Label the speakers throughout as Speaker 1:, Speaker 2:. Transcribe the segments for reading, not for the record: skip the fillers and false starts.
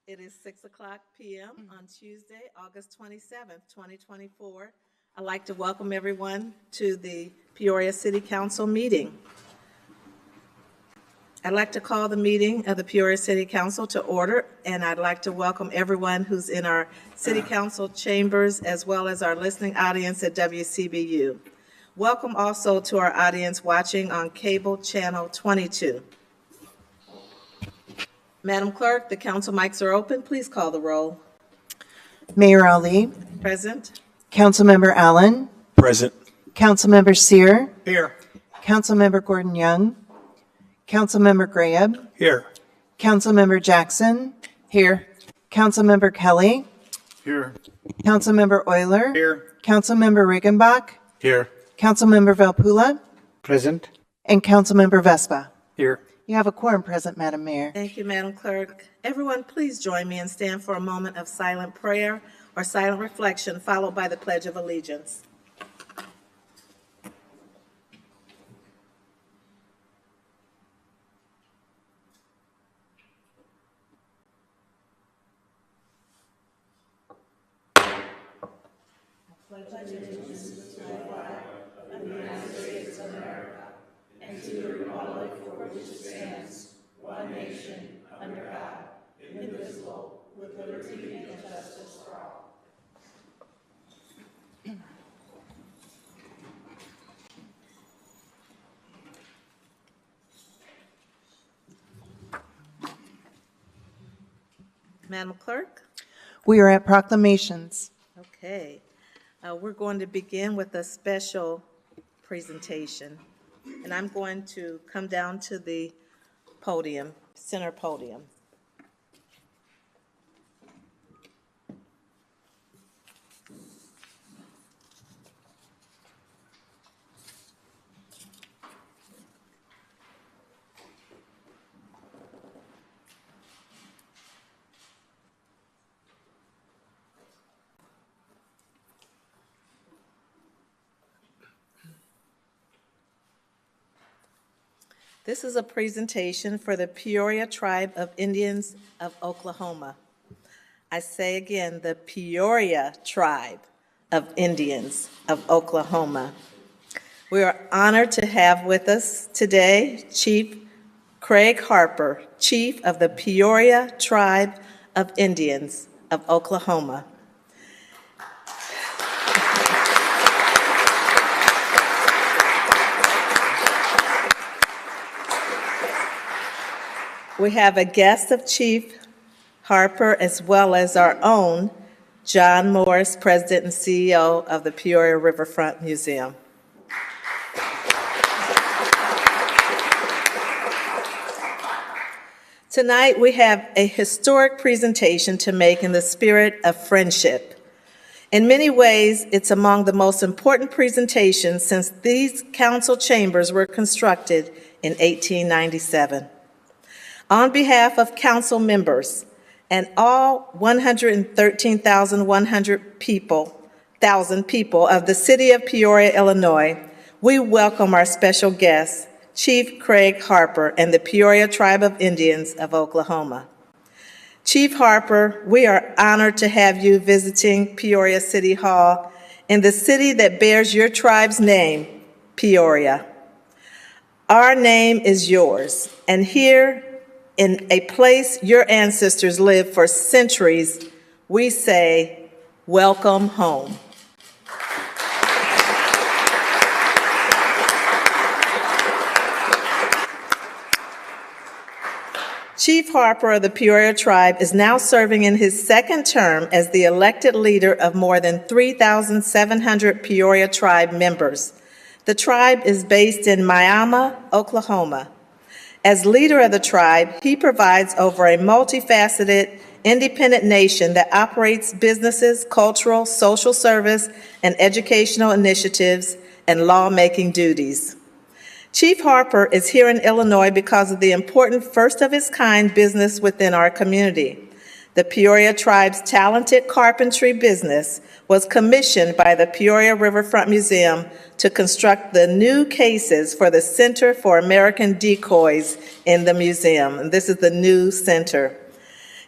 Speaker 1: It is 6:00 p.m. on Tuesday, August 27th, 2024. I'd like to welcome everyone to the Peoria City Council meeting. I'd like to call the meeting of the Peoria City Council to order, and I'd like to welcome everyone who's in our City Council chambers as well as our listening audience at WCBU. Welcome also to our audience watching on cable channel 22. Madam Clerk, the council mics are open. Please call the roll.
Speaker 2: Mayor Ali,
Speaker 1: Present.
Speaker 2: Councilmember Allen,
Speaker 3: Present.
Speaker 2: Councilmember Sear,
Speaker 3: Here.
Speaker 2: Councilmember Gordon Young, Councilmember Graham,
Speaker 3: Here.
Speaker 2: Councilmember Jackson, here, Councilmember Kelly,
Speaker 3: Here.
Speaker 2: Councilmember Euler,
Speaker 3: Here.
Speaker 2: Councilmember Riggenbach,
Speaker 3: Here.
Speaker 2: Councilmember Valpula,
Speaker 3: Present.
Speaker 2: and Councilmember Vespa.
Speaker 3: Here.
Speaker 2: You have a quorum present, Madam Mayor.
Speaker 1: Thank you, Madam Clerk. Everyone, please join me and stand for a moment of silent prayer or silent reflection, followed by the Pledge of Allegiance. Madam Clerk?
Speaker 2: We are at proclamations.
Speaker 1: Okay. We're going to begin with a special presentation. And I'm going to come down to the podium, center podium. This is a presentation for the Peoria Tribe of Indians of Oklahoma. I say again, the Peoria Tribe of Indians of Oklahoma. We are honored to have with us today Chief Craig Harper, Chief of the Peoria Tribe of Indians of Oklahoma. We have a guest of Chief Harper as well as our own John Morris, President and CEO of the Peoria Riverfront Museum. Tonight we have a historic presentation to make in the spirit of friendship. In many ways, it's among the most important presentations since these council chambers were constructed in 1897. On behalf of council members and all 113,100 people of the city of Peoria, Illinois, we welcome our special guest, Chief Craig Harper and the Peoria Tribe of Indians of Oklahoma. Chief Harper, we are honored to have you visiting Peoria City Hall in the city that bears your tribe's name, Peoria. Our name is yours, and here in a place your ancestors lived for centuries, we say, welcome home. Chief Harper of the Peoria Tribe is now serving in his second term as the elected leader of more than 3,700 Peoria Tribe members. The tribe is based in Miami, Oklahoma. As leader of the tribe, he provides over a multifaceted, independent nation that operates businesses, cultural, social service, and educational initiatives and lawmaking duties. Chief Harper is here in Illinois because of the important first-of-its-kind business within our community. The Peoria Tribe's talented carpentry business was commissioned by the Peoria Riverfront Museum to construct the new cases for the Center for American Decoys in the museum. And this is the new center.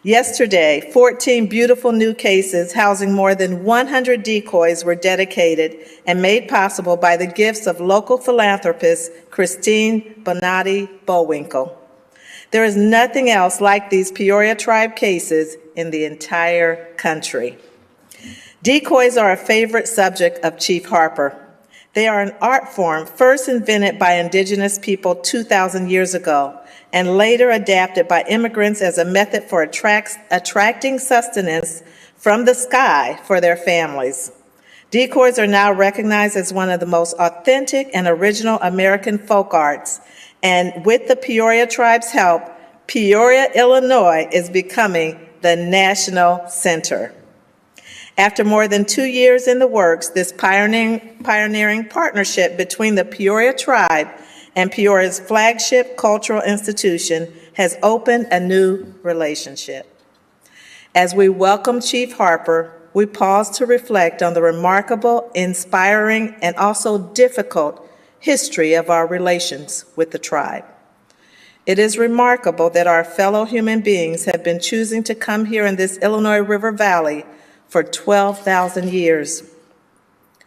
Speaker 1: Yesterday, 14 beautiful new cases housing more than 100 decoys were dedicated and made possible by the gifts of local philanthropist Christine Bonatti Bowinkle. There is nothing else like these Peoria Tribe cases in the entire country. Decoys are a favorite subject of Chief Harper. They are an art form first invented by indigenous people 2,000 years ago and later adapted by immigrants as a method for attracting sustenance from the sky for their families. Decoys are now recognized as one of the most authentic and original American folk arts, and with the Peoria Tribe's help, Peoria, Illinois is becoming the national center. After more than 2 years in the works, this pioneering partnership between the Peoria Tribe and Peoria's flagship cultural institution has opened a new relationship. As we welcome Chief Harper, we pause to reflect on the remarkable, inspiring, and also difficult history of our relations with the tribe. It is remarkable that our fellow human beings have been choosing to come here in this Illinois River Valley for 12,000 years.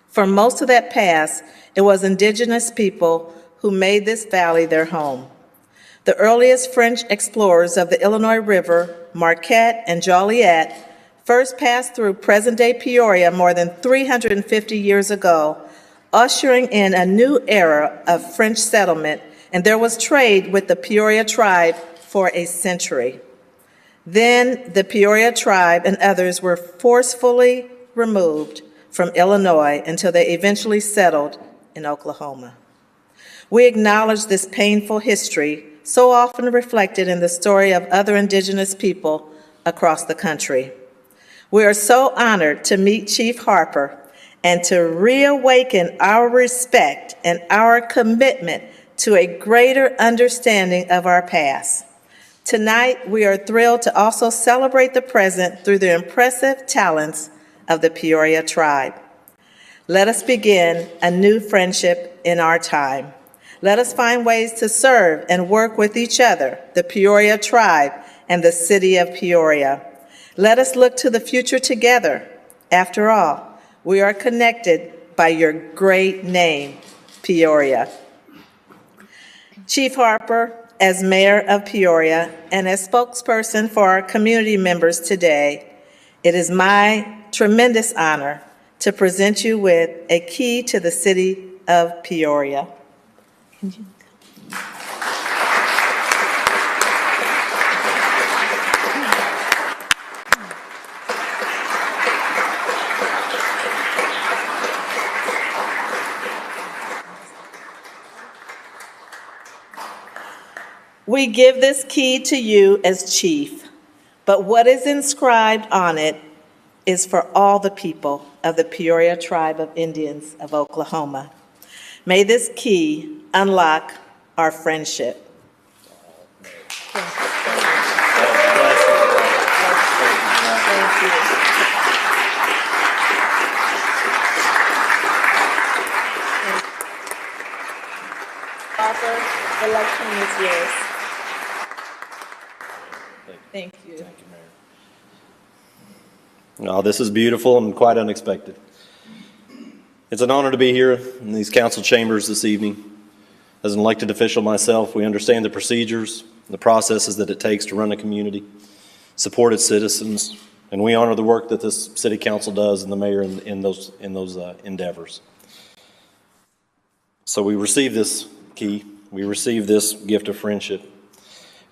Speaker 1: For most of that past, it was indigenous people who made this valley their home. The earliest French explorers of the Illinois River, Marquette and Joliet, first passed through present-day Peoria more than 350 years ago, ushering in a new era of French settlement, and there was trade with the Peoria Tribe for a century. Then the Peoria Tribe and others were forcefully removed from Illinois until they eventually settled in Oklahoma. We acknowledge this painful history, so often reflected in the story of other indigenous people across the country. We are so honored to meet Chief Harper and to reawaken our respect and our commitment to a greater understanding of our past. Tonight, we are thrilled to also celebrate the present through the impressive talents of the Peoria Tribe. Let us begin a new friendship in our time. Let us find ways to serve and work with each other, the Peoria Tribe and the city of Peoria. Let us look to the future together. After all, we are connected by your great name, Peoria. Chief Harper, as mayor of Peoria and as spokesperson for our community members today, it is my tremendous honor to present you with a key to the city of Peoria. We give this key to you as chief, but what is inscribed on it is for all the people of the Peoria Tribe of Indians of Oklahoma. May this key unlock our friendship. Harper, the election is yours. Thank you.
Speaker 3: Thank you, Mayor. Oh, this is beautiful and quite unexpected. It's an honor to be here in these council chambers this evening. As an elected official myself, we understand the procedures, the processes that it takes to run a community, support its citizens, and we honor the work that this city council does and the mayor in those endeavors. So we receive this key, we receive this gift of friendship,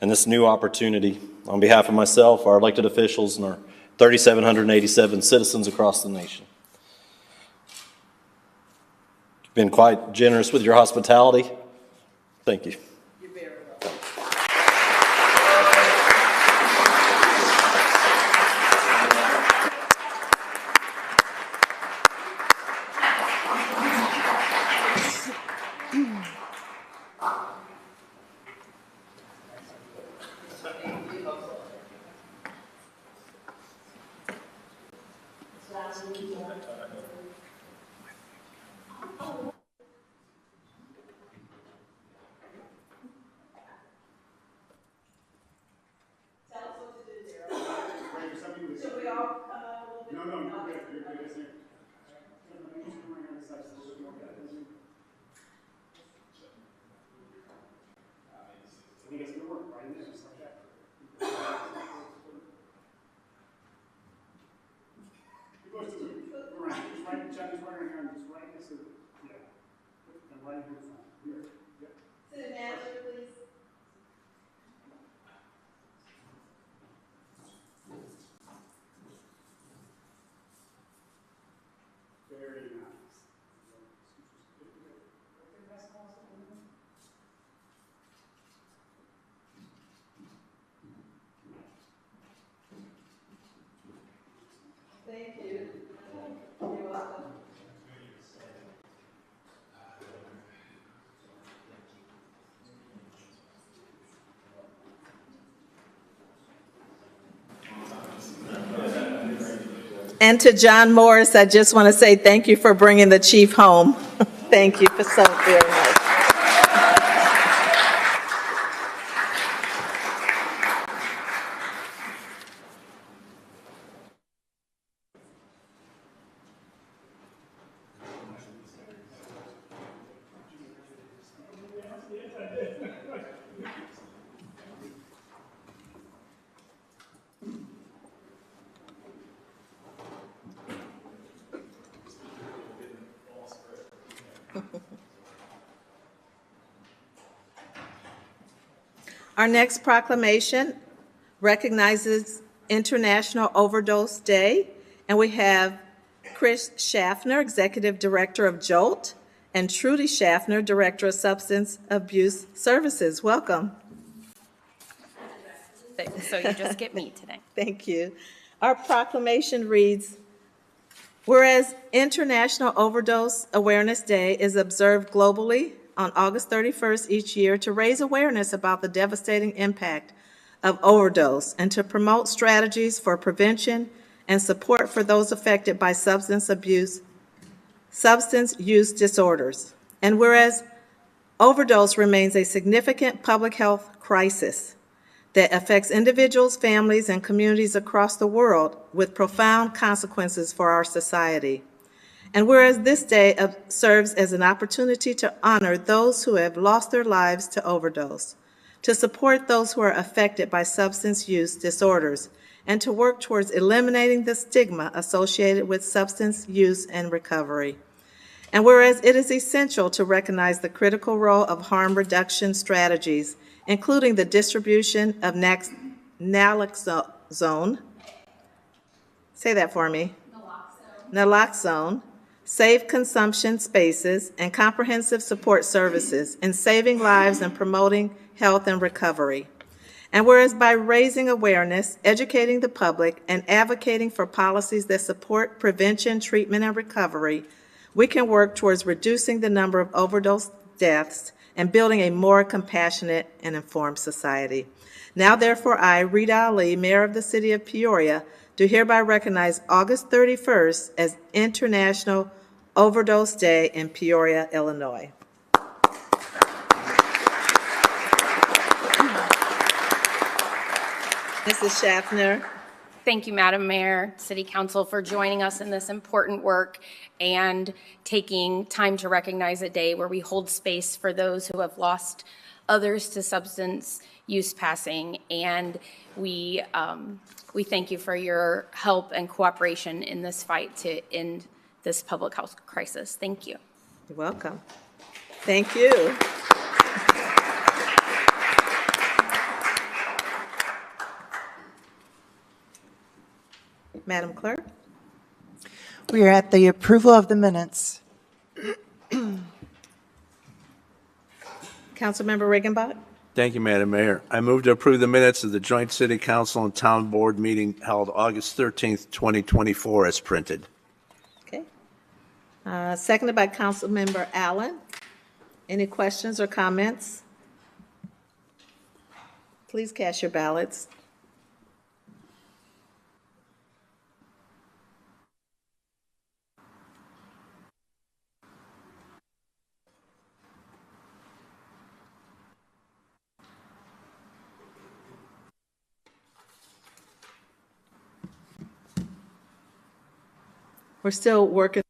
Speaker 3: and this new opportunity on behalf of myself, our elected officials, and our 3,787 citizens across the nation. You've been quite generous with your hospitality. Thank you.
Speaker 1: You're very welcome.
Speaker 4: No, no, you're good. You're good. Yes, sir. Let me just come right on this side just a little bit more. I think it's gonna work right in there, just like that. It goes to the right. Just right, John, just right around, just right next to it. Yeah. And right here in front. Here. Yep.
Speaker 1: City manager, please.
Speaker 4: Very nice.
Speaker 1: Thank you. You're welcome. And to John Morris, I just want to say thank you for bringing the chief home. Thank you for so very much. Our next proclamation recognizes International Overdose Day, and we have Chris Schaffner, Executive Director of JOLT, and Trudy Schaffner, Director of Substance Abuse Services. Welcome.
Speaker 5: So you just get me today.
Speaker 1: Thank you. Our proclamation reads, whereas International Overdose Awareness Day is observed globally on August 31st each year to raise awareness about the devastating impact of overdose and to promote strategies for prevention and support for those affected by substance use disorders. And whereas overdose remains a significant public health crisis that affects individuals, families, and communities across the world with profound consequences for our society. And whereas this day serves as an opportunity to honor those who have lost their lives to overdose, to support those who are affected by substance use disorders, and to work towards eliminating the stigma associated with substance use and recovery. And whereas it is essential to recognize the critical role of harm reduction strategies, including the distribution of naloxone, say that for me, naloxone, safe consumption spaces, and comprehensive support services in saving lives and promoting health and recovery. And whereas by raising awareness, educating the public, and advocating for policies that support prevention, treatment, and recovery, we can work towards reducing the number of overdose deaths and building a more compassionate and informed society. Now, therefore, I, Rita Ali, Mayor of the City of Peoria, do hereby recognize August 31st as International Overdose Day in Peoria, Illinois. Mrs. Schaffner.
Speaker 5: Thank you, Madam Mayor, City Council, for joining us in this important work and taking time to recognize a day where we hold space for those who have lost others to substance use passing. And we thank you for your help and cooperation in this fight to end this public health crisis. Thank you.
Speaker 1: You're welcome. Thank you. Madam Clerk.
Speaker 2: We are at the approval of the minutes.
Speaker 1: Councilmember Riggenbach.
Speaker 6: Thank you, Madam Mayor. I move to approve the minutes of the joint City Council and Town Board meeting held August 13th, 2024 as printed.
Speaker 1: Okay. Seconded by Councilmember Allen. Any questions or comments? Please cast your ballots. We're still working.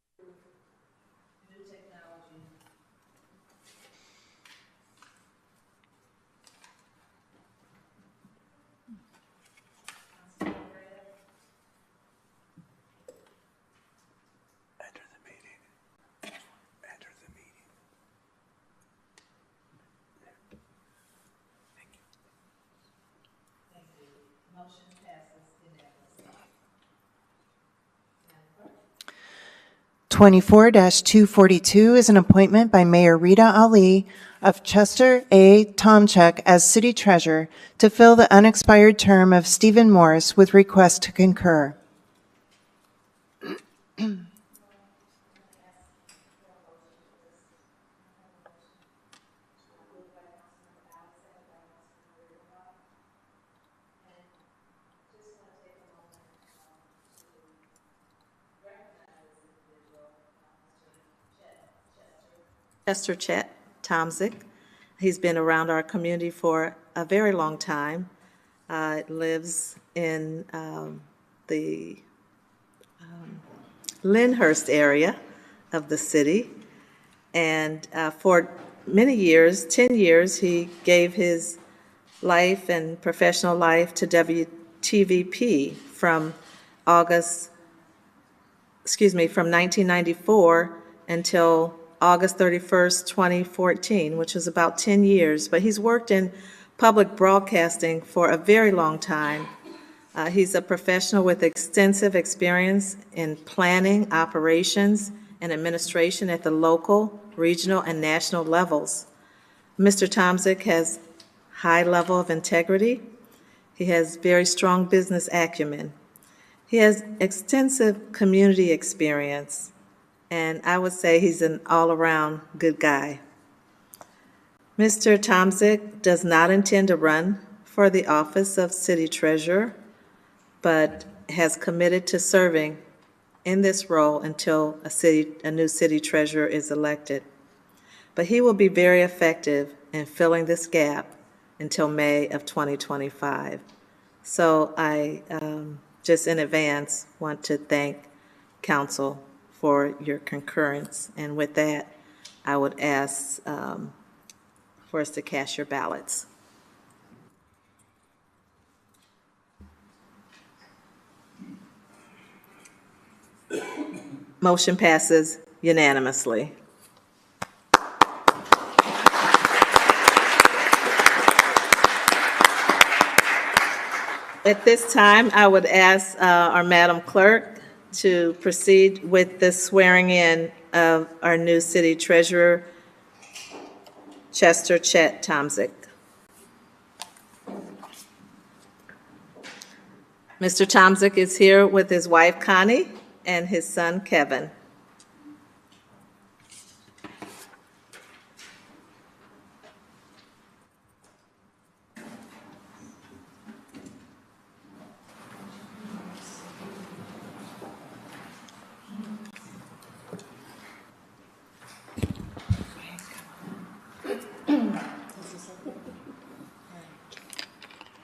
Speaker 6: Enter the meeting. Enter the meeting. Thank you.
Speaker 2: 24-242 is an appointment by Mayor Rita Ali of Chester A. Tomchek as city treasurer to fill the unexpired term of Stephen Morris with request to concur.
Speaker 1: Chester Chet Tomzik. He's been around our community for a very long time. Lives in the Lyndhurst area of the city. And for many years, 10 years, he gave his life and professional life to WTVP from 1994 until August 31st, 2014, which was about 10 years. But he's worked in public broadcasting for a very long time. He's a professional with extensive experience in planning, operations, and administration at the local, regional, and national levels. Mr. Tomzik has high level of integrity. He has very strong business acumen. He has extensive community experience, and I would say he's an all-around good guy. Mr. Tomzik does not intend to run for the office of city treasurer, but has committed to serving in this role until a new city treasurer is elected. But he will be very effective in filling this gap until May of 2025. So I just in advance want to thank council for your concurrence. And with that, I would ask for us to cast your ballots. Motion passes unanimously. At this time, I would ask our Madam Clerk to proceed with the swearing in of our new city treasurer, Chester Chet Tomzik. Mr. Tomzik is here with his wife Connie and his son Kevin.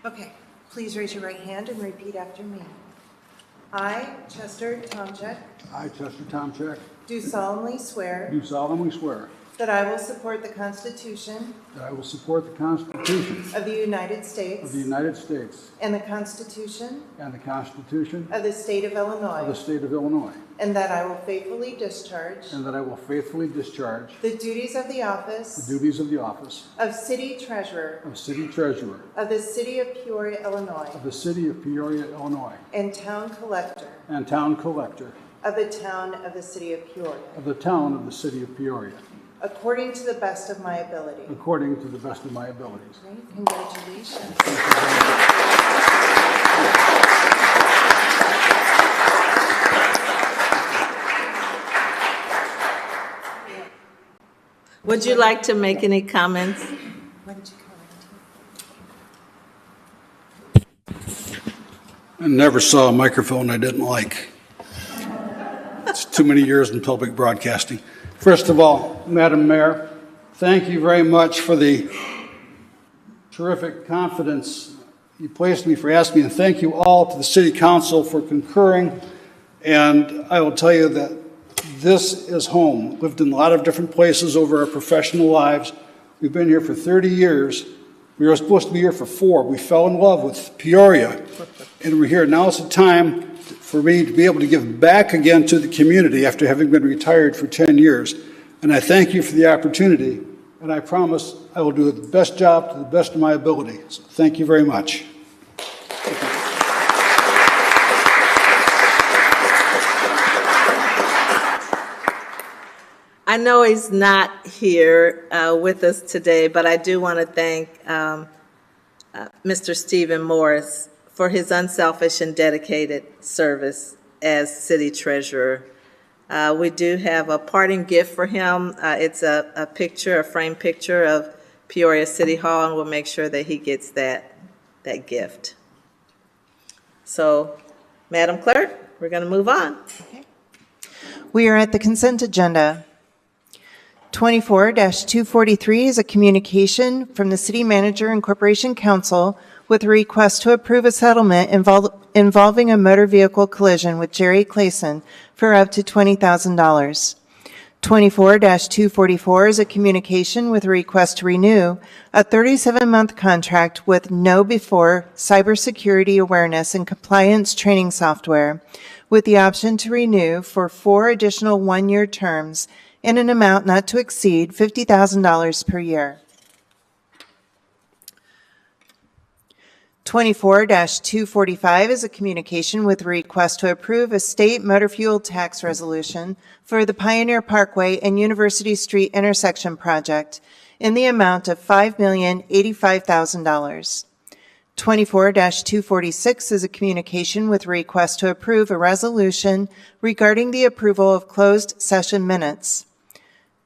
Speaker 2: Okay, please raise your right hand and repeat after me. I, Chester Tomchek,
Speaker 4: I, Chester Tomchek,
Speaker 2: do solemnly swear
Speaker 4: do solemnly swear
Speaker 2: that I will support the Constitution
Speaker 4: that I will support the Constitution
Speaker 2: of the United
Speaker 4: of
Speaker 2: States
Speaker 4: the United States
Speaker 2: and the Constitution
Speaker 4: and the Constitution
Speaker 2: of the State of
Speaker 4: of the
Speaker 2: Illinois,
Speaker 4: State of Illinois,
Speaker 2: and that I will faithfully discharge
Speaker 4: and that I will faithfully discharge
Speaker 2: the duties of the
Speaker 4: the
Speaker 2: office
Speaker 4: duties of the office
Speaker 2: of City Treasurer
Speaker 4: of City Treasurer
Speaker 2: of the City of Peoria, Illinois,
Speaker 4: of the City of Peoria, Illinois,
Speaker 2: and Town Collector
Speaker 4: and Town Collector
Speaker 2: of the Town of the City of Peoria,
Speaker 4: of the Town of the City of Peoria,
Speaker 2: according to the best of my ability.
Speaker 4: according to the best of my abilities.
Speaker 2: Great, congratulations.
Speaker 1: Would you like to make any comments?
Speaker 2: When did you come
Speaker 4: I never saw a microphone I didn't like. It's too many years in public broadcasting. First of all, Madam Mayor, thank you very much for the terrific confidence you placed in me for asking me, and thank you all to the City Council for concurring And I will tell you that this is home. Lived in a lot of different places over our professional lives. We've been here for 30 years. We were supposed to be here for 4. We fell in love with Peoria, and we're here. Now is the time for me to be able to give back again to the community after having been retired for 10 years. And I thank you for the opportunity, and I promise I will do the best job to the best of my ability. So thank you very much.
Speaker 1: I know he's not here with us today, but I do want to thank Mr. Stephen Morris for his unselfish and dedicated service as city treasurer. We do have a parting gift for him. It's a picture, a framed picture of Peoria City Hall, and we'll make sure that he gets that gift. So, Madam Clerk, we're going to move on.
Speaker 2: Okay. We are at the consent agenda. 24-243 is a communication from the City Manager and Corporation Council with a request to approve a settlement involving a motor vehicle collision with Jerry Clayson for up to $20,000. 24-244 is a communication with a request to renew a 37-month contract with KnowBe4 cybersecurity awareness and compliance training software, with the option to renew for 4 additional one-year terms in an amount not to exceed $50,000 per year. 24-245 is a communication with a request to approve a state motor fuel tax resolution for the Pioneer Parkway and University Street intersection project in the amount of $5,085,000. 24-246 is a communication with a request to approve a resolution regarding the approval of closed session minutes.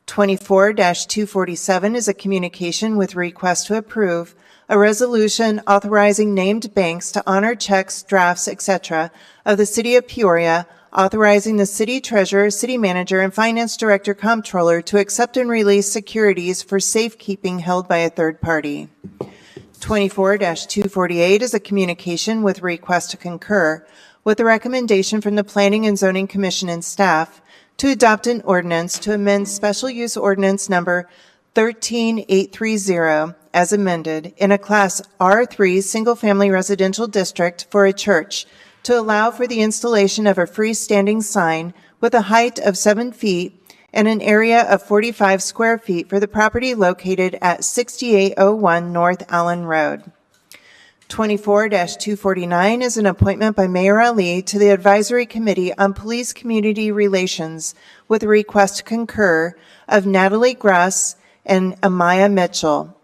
Speaker 2: 24-247 is a communication with a request to approve a resolution authorizing named banks to honor checks, drafts, etc. of the City of Peoria, authorizing the City Treasurer, City Manager, and Finance Director Comptroller to accept and release securities for safekeeping held by a third party. 24-248 is a communication with a request to concur with a recommendation from the Planning and Zoning Commission and staff to adopt an ordinance to amend Special Use Ordinance Number 13830 as amended in a Class R3 single-family residential district for a church to allow for the installation of a freestanding sign with a height of 7 feet and an area of 45 square feet for the property located at 6801 North Allen Road. 24-249 is an appointment by Mayor Ali to the Advisory Committee on Police Community Relations with a request to concur of Natalie Gruss and Amaya Mitchell.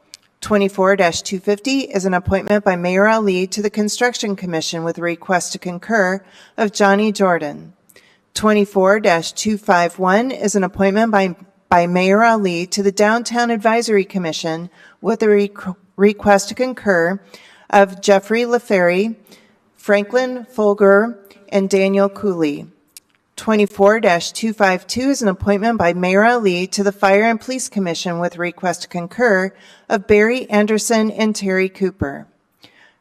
Speaker 2: 24-250 is an appointment by Mayor Ali to the Construction Commission with a request to concur of Johnny Jordan. 24-251 is an appointment by Mayor Ali to the Downtown Advisory Commission with a request to concur of Jeffrey LaFerry, Franklin Folger, and Daniel Cooley. 24-252 is an appointment by Mayor Ali to the Fire and Police Commission with a request to concur of Barry Anderson and Terry Cooper.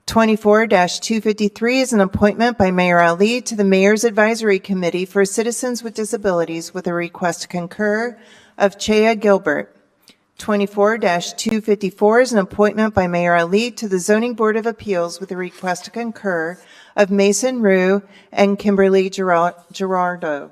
Speaker 2: 24-253 is an appointment by Mayor Ali to the Mayor's Advisory Committee for Citizens with Disabilities with a request to concur of Chea Gilbert. 24-254 is an appointment by Mayor Ali to the Zoning Board of Appeals with a request to concur of Mason Rue and Kimberly Gerardo.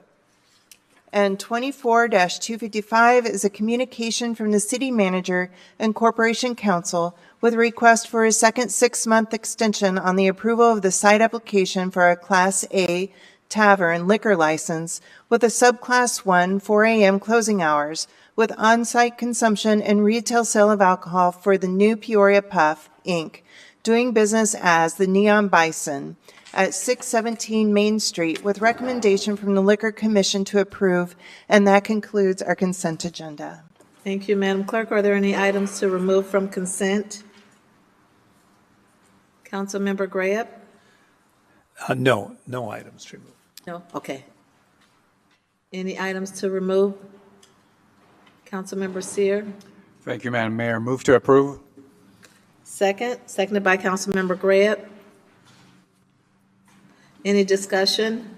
Speaker 2: And 24-255 is a communication from the City Manager and Corporation Council with a request for a second 6-month extension on the approval of the site application for a Class A tavern liquor license with a Subclass 1 4 a.m. closing hours with on-site consumption and retail sale of alcohol for the new Peoria Puff, Inc., doing business as the Neon Bison at 617 Main Street with recommendation from the Liquor Commission to approve, and that concludes our consent agenda.
Speaker 1: Thank you, Madam Clerk. Are there any items to remove from consent? Councilmember Graham?
Speaker 6: No items to remove.
Speaker 1: No? Okay. Any items to remove? Councilmember Seer?
Speaker 7: Thank you, Madam Mayor. Move to approve.
Speaker 1: Seconded by Councilmember Graham. Any discussion?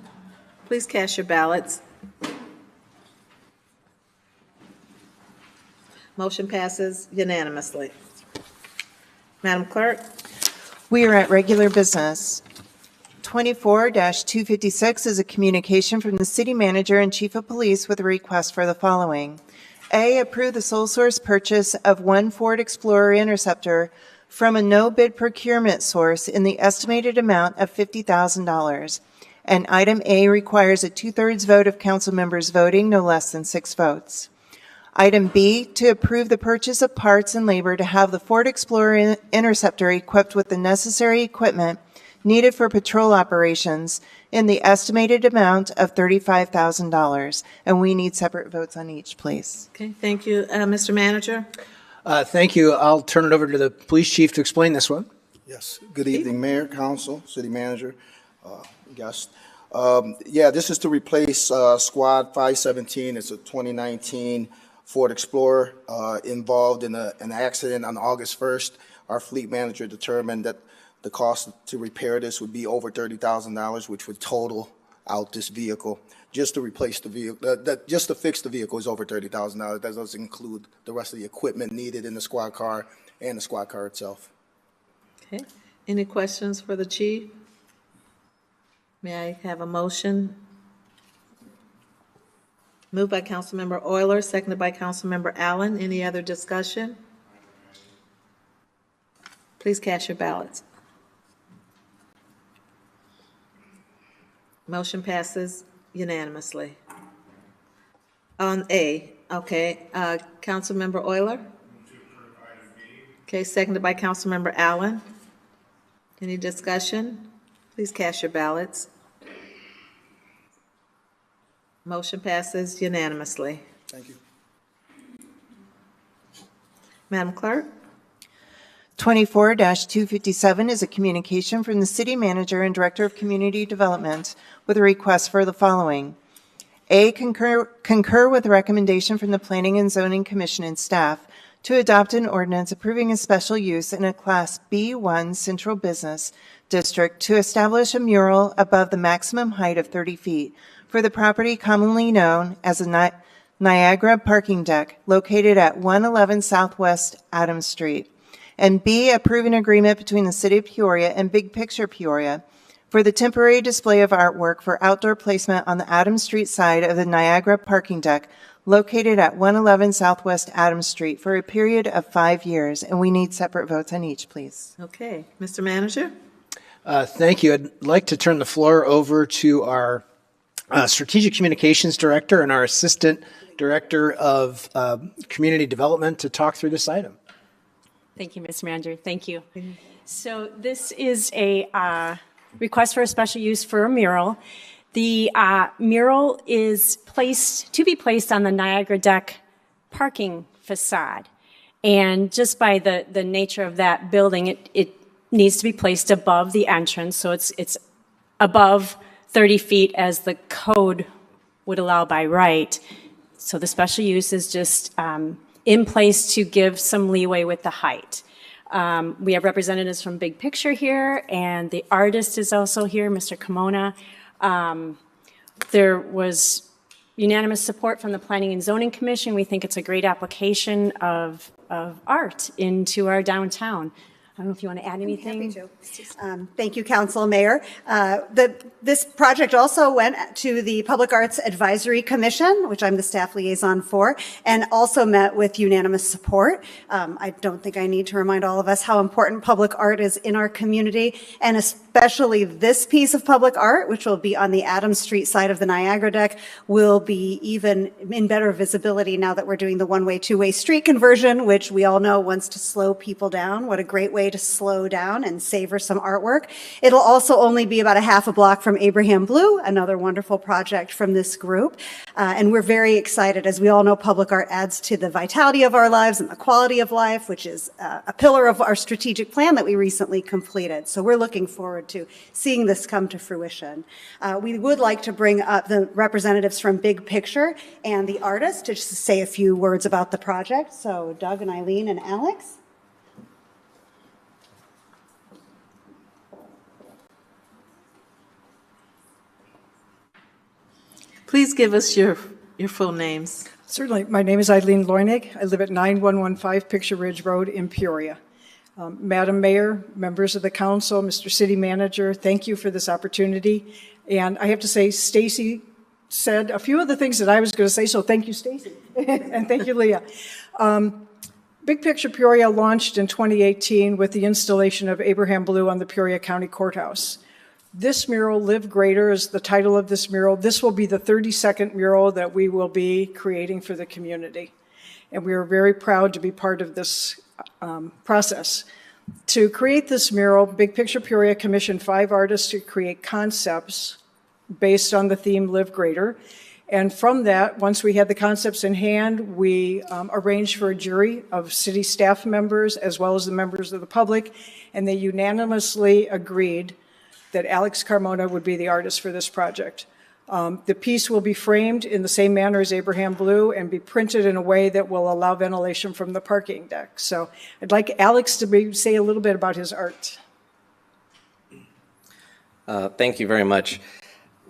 Speaker 1: Please cast your ballots. Motion passes unanimously. Madam Clerk?
Speaker 2: We are at regular business. 24-256 is a communication from the city manager and chief of police with a request for the following. A, approve the sole source purchase of one Ford Explorer Interceptor from a no-bid procurement source in the estimated amount of $50,000. And item A requires a 2/3 vote of council members voting, no less than 6 votes. Item B, to approve the purchase of parts and labor to have the Ford Explorer Interceptor equipped with the necessary equipment needed for patrol operations in the estimated amount of $35,000. And we need separate votes on each, please.
Speaker 1: Okay, thank you. Mr. Manager?
Speaker 8: Thank you. I'll turn it over to the police chief to explain this one.
Speaker 9: Yes. Good evening, Mayor, Council, City Manager, guests. Yeah, this is to replace Squad 517. It's a 2019 Ford Explorer involved in an accident on August 1st. Our fleet manager determined that the cost to repair this would be over $30,000, which would total out this vehicle. Just to replace the vehicle, just to fix the vehicle is over $30,000. That doesn't include the rest of the equipment needed in the squad car and the squad car itself.
Speaker 1: Okay. Any questions for the chief? May I have a motion? Moved by Councilmember Euler, seconded by Councilmember Allen. Any other discussion? Please cast your ballots. Motion passes unanimously. On A, okay, Councilmember Euler? Okay, seconded by Councilmember Allen. Any discussion? Please cast your ballots. Motion passes unanimously.
Speaker 9: Thank you.
Speaker 1: Madam Clerk?
Speaker 2: 24-257 is a communication from the city manager and director of community development with a request for the following. A, concur with the recommendation from the Planning and Zoning Commission and staff to adopt an ordinance approving a special use in a Class B1 Central Business District to establish a mural above the maximum height of 30 feet for the property commonly known as a Niagara parking deck located at 111 Southwest Adams Street. And B, approve an agreement between the City of Peoria and Big Picture Peoria for the temporary display of artwork for outdoor placement on the Adams Street side of the Niagara parking deck located at 111 Southwest Adams Street for a period of 5 years. And we need separate votes on each, please.
Speaker 1: Okay, Mr. Manager?
Speaker 8: Thank you. I'd like to turn the floor over to our Strategic Communications Director and our Assistant Director of Community Development to talk through this item.
Speaker 10: Thank you, Mr. Manager. Thank you. So this is a request for a special use for a mural. The mural is to be placed on the Niagara Deck parking facade. And just by the nature of that building, it needs to be placed above the entrance. So it's above 30 feet as the code would allow by right. So the special use is just in place to give some leeway with the height. We have representatives from Big Picture here, and the artist is also here, Mr. Kimona. There was unanimous support from the Planning and Zoning Commission. We think it's a great application of art into our downtown. I don't know if you want to add anything.
Speaker 11: Happy to. Thank you, Council, Mayor. This project also went to the Public Arts Advisory Commission, which I'm the staff liaison for, and also met with unanimous support. I don't think I need to remind all of us how important public art is in our community, and especially this piece of public art, which will be on the Adams Street side of the Niagara Deck, will be even in better visibility now that we're doing the one-way, two-way street conversion, which we all know wants to slow people down. What a great way to slow down and savor some artwork. It'll also only be about a half a block from Abraham Blue, another wonderful project from this group. And we're very excited. As we all know, public art adds to the vitality of our lives and the quality of life, which is a pillar of our strategic plan that we recently completed. So we're looking forward to seeing this come to fruition. We would like to bring up the representatives from Big Picture and the artist to just say a few words about the project. So Doug and Eileen and Alex.
Speaker 1: Please give us your full names.
Speaker 12: Certainly. My name is Eileen Loinig. I live at 9115 Picture Ridge Road in Peoria. Madam Mayor, members of the council, Mr. City Manager, thank you for this opportunity. And I have to say, Stacy said a few of the things that I was going to say, so thank you, Stacy. And thank you, Leah. Big Picture Peoria launched in 2018 with the installation of Abraham Blue on the Peoria County Courthouse. This mural, Live Greater, is the title of this mural. This will be the 32nd mural that we will be creating for the community. And we are very proud to be part of this process. To create this mural, Big Picture Peoria commissioned 5 artists to create concepts based on the theme Live Greater. And from that, once we had the concepts in hand, we arranged for a jury of city staff members as well as the members of the public, and they unanimously agreed that Alex Carmona would be the artist for this project. The piece will be framed in the same manner as Abraham Blue and be printed in a way that will allow ventilation from the parking deck. So I'd like Alex to say a little bit about his art.
Speaker 13: Thank you very much.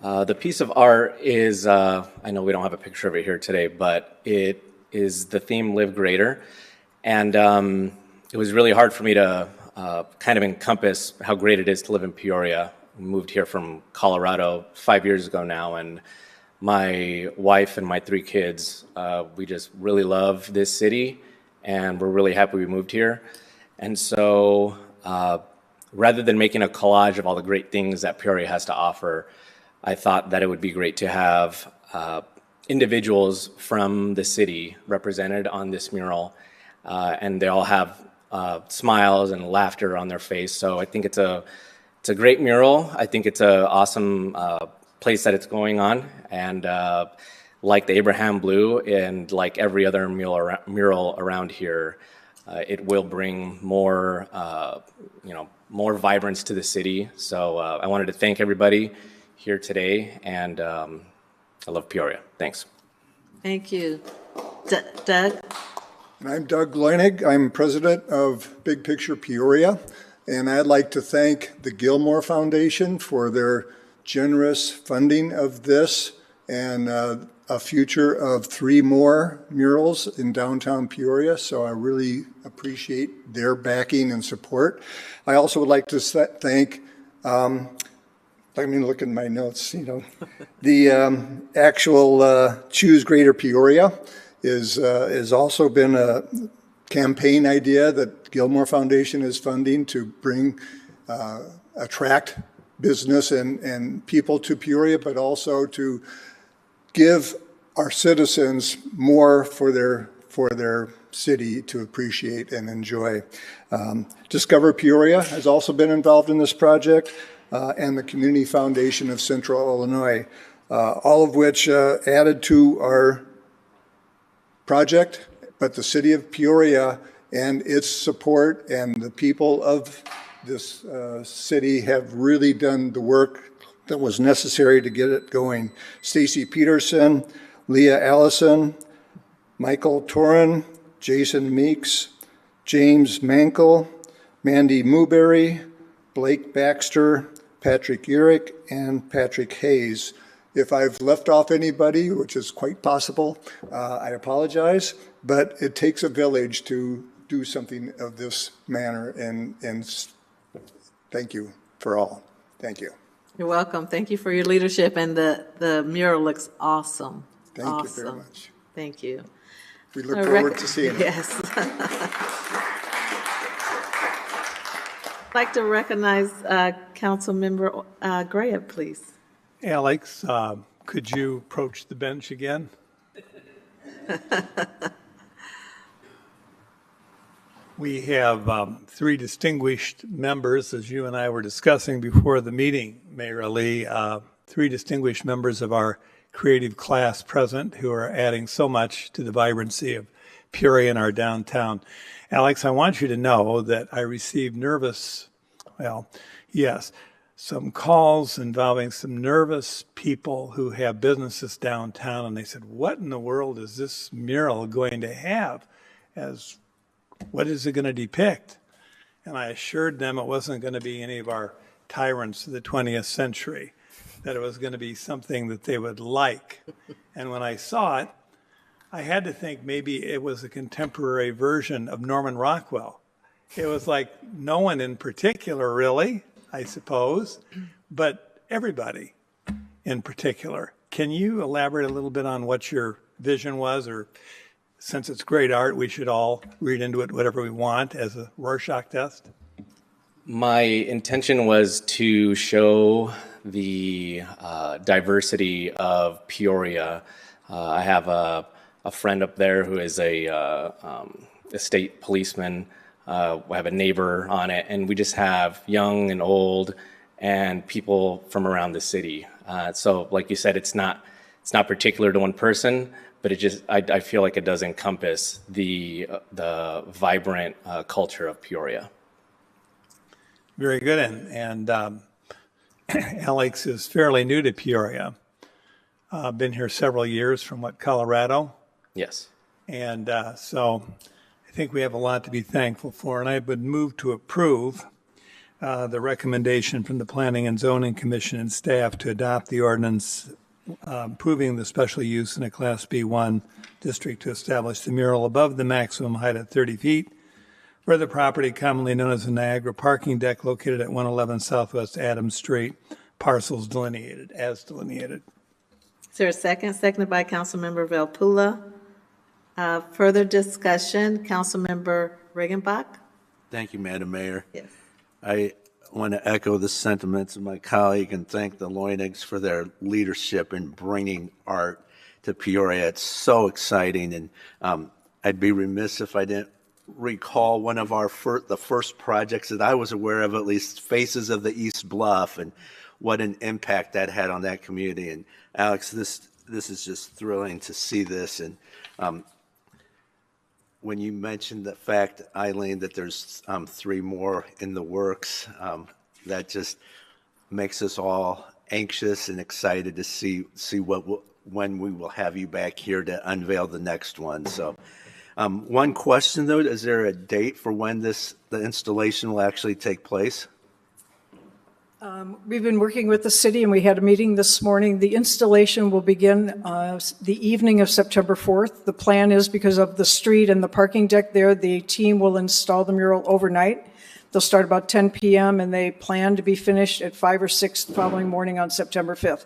Speaker 13: The piece of art is, I know we don't have a picture of it here today, but it is the theme Live Greater. And it was really hard for me to kind of encompass how great it is to live in Peoria. We moved here from Colorado 5 years ago now, and my wife and my 3 kids, we just really love this city, and we're really happy we moved here. And so rather than making a collage of all the great things that Peoria has to offer, I thought that it would be great to have individuals from the city represented on this mural, and they all have smiles and laughter on their face. So I think it's a great mural. I think it's an awesome place that it's going on, and like the Abraham Blue and like every other mural around here, it will bring more, more vibrance to the city. So I wanted to thank everybody here today, and I love Peoria. Thanks.
Speaker 1: Thank you. Doug?
Speaker 14: I'm Doug Loinig. I'm president of Big Picture Peoria, and I'd like to thank the Gilmore Foundation for their generous funding of this and a future of 3 more murals in downtown Peoria, so I really appreciate their backing and support. I also would like to thank let me look at my notes, the actual Choose Greater Peoria is also been a campaign idea that Gilmore Foundation is funding to bring, attract business and people to Peoria, but also to give our citizens more for their city to appreciate and enjoy. Discover Peoria has also been involved in this project, and the Community Foundation of Central Illinois, all of which added to our project, but the city of Peoria and its support and the people of this city have really done the work that was necessary to get it going. Stacy Peterson, Leah Allison, Michael Torin, Jason Meeks, James Mankel, Mandy Mooberry, Blake Baxter, Patrick Urick, and Patrick Hayes. If I've left off anybody, which is quite possible, I apologize, but it takes a village to do something of this manner, and thank you for all. Thank you.
Speaker 1: You're welcome. Thank you for your leadership, and the mural looks awesome.
Speaker 14: Thank you very much.
Speaker 1: Thank you.
Speaker 14: We look forward to seeing it.
Speaker 1: Yes. I'd like to recognize Council Member Graham, please.
Speaker 15: Alex, could you approach the bench again? We have 3 distinguished members, as you and I were discussing before the meeting, Mayor Ali, 3 distinguished members of our creative class present who are adding so much to the vibrancy of Peoria and our downtown. Alex, I want you to know that I received some calls involving some nervous people who have businesses downtown, and they said, what in the world is this mural going to have? What is it going to depict? And I assured them it wasn't going to be any of our tyrants of the 20th century, that it was going to be something that they would like. And when I saw it, I had to think maybe it was a contemporary version of Norman Rockwell. It was like no one in particular, really, I suppose, but everybody in particular. Can you elaborate a little bit on what your vision was, or since it's great art, we should all read into it whatever we want as a Rorschach test?
Speaker 13: My intention was to show the diversity of Peoria. I have a friend up there who is a state policeman. I have a neighbor on it, and we just have young and old and people from around the city. So like you said, it's not particular to one person, but it just, I feel like it does encompass the vibrant culture of Peoria.
Speaker 15: Very good. And Alex is fairly new to Peoria. Been here several years from Colorado?
Speaker 13: Yes.
Speaker 15: And so I think we have a lot to be thankful for. And I would move to approve the recommendation from the Planning and Zoning Commission and staff to adopt the ordinance approving the special use in a Class B1 district to establish the mural above the maximum height at 30 feet for the property commonly known as the Niagara parking deck located at 111 Southwest Adams Street, parcels delineated, as delineated.
Speaker 1: Is there a second? Seconded by Councilmember Velpula. Further discussion, Councilmember Regenbach?
Speaker 6: Thank you, Madam Mayor.
Speaker 1: Yes.
Speaker 6: I want to echo the sentiments of my colleague and thank the Loynigs for their leadership in bringing art to Peoria. It's so exciting, and I'd be remiss if I didn't recall one of the first projects that I was aware of, at least, Faces of the East Bluff, and what an impact that had on that community. And Alex, this is just thrilling to see this. And when you mentioned the fact, Eileen, that there's 3 more in the works, that just makes us all anxious and excited to see when we will have you back here to unveil the next one. So, one question though: is there a date for when the installation will actually take place?
Speaker 12: We've been working with the city, and we had a meeting this morning. The installation will begin the evening of September 4th. The plan is, because of the street and the parking deck there, the team will install the mural overnight. They'll start about 10 p.m., and they plan to be finished at 5 or 6 the following morning on September 5th.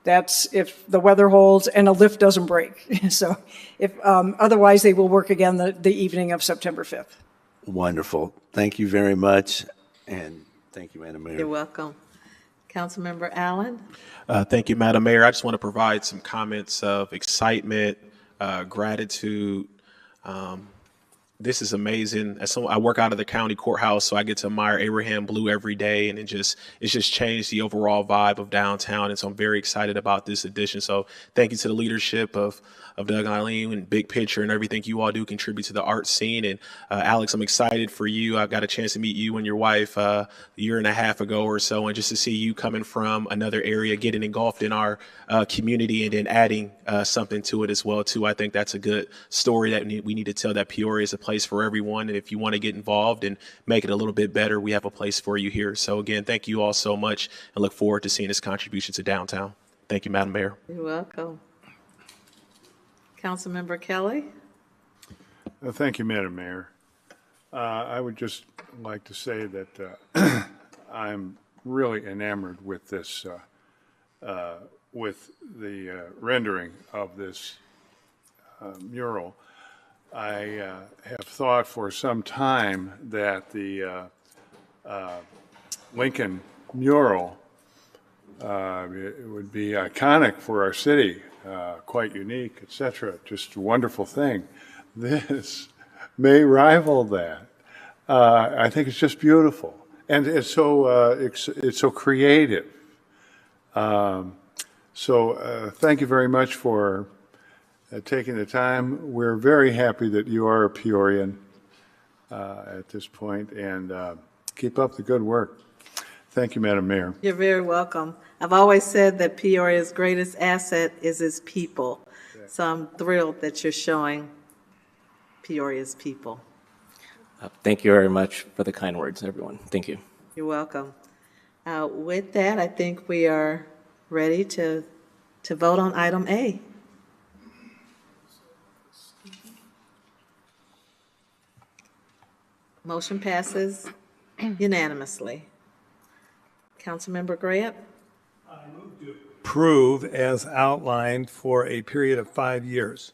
Speaker 12: That's if the weather holds and a lift doesn't break. So if otherwise, they will work again the evening of September 5th.
Speaker 6: Wonderful. Thank you very much, and thank you, Madam Mayor.
Speaker 1: You're welcome. Councilmember Allen?
Speaker 16: Thank you, Madam Mayor. I just want to provide some comments of excitement, gratitude. This is amazing. I work out of the county courthouse, so I get to admire Abraham Blue every day, and it's just changed the overall vibe of downtown. And so I'm very excited about this addition. So thank you to the leadership of Doug and Eileen and Big Picture and everything you all do contribute to the art scene. And Alex, I'm excited for you. I got a chance to meet you and your wife a year and a half ago or so, and just to see you coming from another area, getting engulfed in our community, and then adding something to it as well too. I think that's a good story that we need to tell, that Peoria is a place for everyone, and if you want to get involved and make it a little bit better, we have a place for you here. So again, thank you all so much, and look forward to seeing this contribution to downtown. Thank you, Madam Mayor.
Speaker 1: You're welcome. Councilmember Kelly?
Speaker 17: Thank you, Madam Mayor. I would just like to say that I'm really enamored with this, with the rendering of this mural. I have thought for some time that the Lincoln mural it would be iconic for our city, quite unique, etc. Just a wonderful thing. This may rival that. I think it's just beautiful, and it's so creative. So thank you very much for taking the time. We're very happy that you are a Peorian at this point, and keep up the good work. Thank you, Madam Mayor.
Speaker 1: You're very welcome. I've always said that Peoria's greatest asset is its people. So I'm thrilled that you're showing Peoria's people.
Speaker 13: Thank you very much for the kind words, everyone. Thank you.
Speaker 1: You're welcome. With that, I think we are ready to vote on item A. Motion passes unanimously. Councilmember Grant?
Speaker 15: Approve as outlined for a period of 5 years.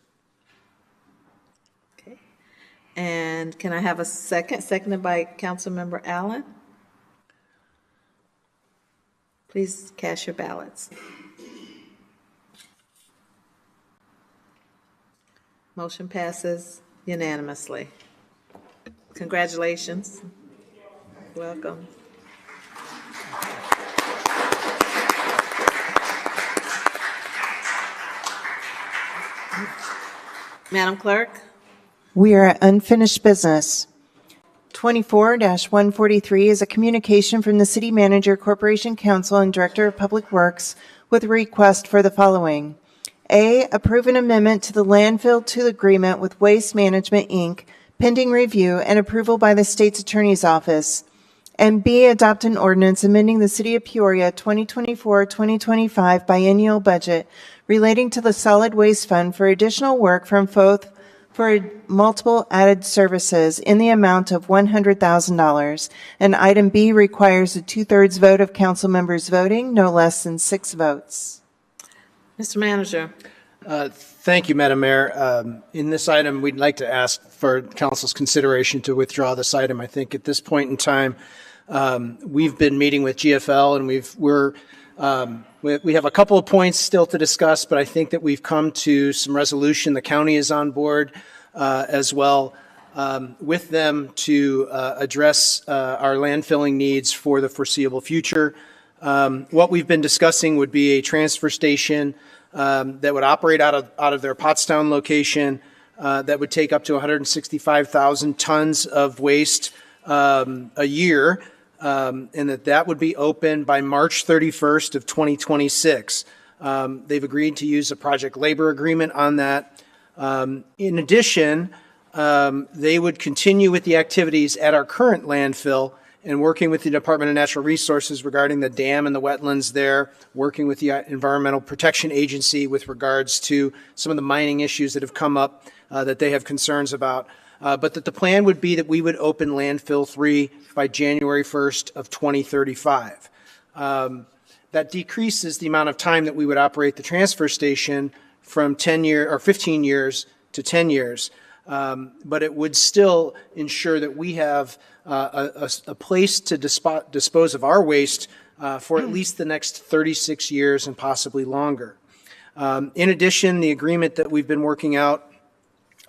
Speaker 1: Okay. And can I have a second? Seconded by Councilmember Allen. Please cast your ballots. Motion passes unanimously. Congratulations. Welcome. Madam Clerk?
Speaker 2: We are at unfinished business. 24-143 is a communication from the City Manager, Corporation Counsel, and Director of Public Works with a request for the following. A, approve an amendment to the landfill to agreement with Waste Management, Inc., pending review and approval by the State's Attorney's Office. And B, adopt an ordinance amending the City of Peoria 2024-2025 biennial budget relating to the Solid Waste Fund for additional work from both for multiple added services in the amount of $100,000. And item B requires a 2/3 vote of council members voting, no less than 6 votes.
Speaker 1: Mr. Manager.
Speaker 8: Thank you, Madam Mayor. In this item, we'd like to ask for council's consideration to withdraw this item. I think at this point in time, we've been meeting with GFL, and we have a couple of points still to discuss, but I think that we've come to some resolution. The county is on board as well with them to address our landfilling needs for the foreseeable future. What we've been discussing would be a transfer station that would operate out of their Pottstown location that would take up to 165,000 tons of waste a year. And that would be open by March 31st of 2026. They've agreed to use a project labor agreement on that. In addition, they would continue with the activities at our current landfill and working with the Department of Natural Resources regarding the dam and the wetlands there, working with the Environmental Protection Agency with regards to some of the mining issues that have come up that they have concerns about. But that the plan would be that we would open landfill 3 by January 1st of 2035. That decreases the amount of time that we would operate the transfer station from 15 years to 10 years. But it would still ensure that we have a place to dispose of our waste for at least the next 36 years and possibly longer. In addition, the agreement that we've been working out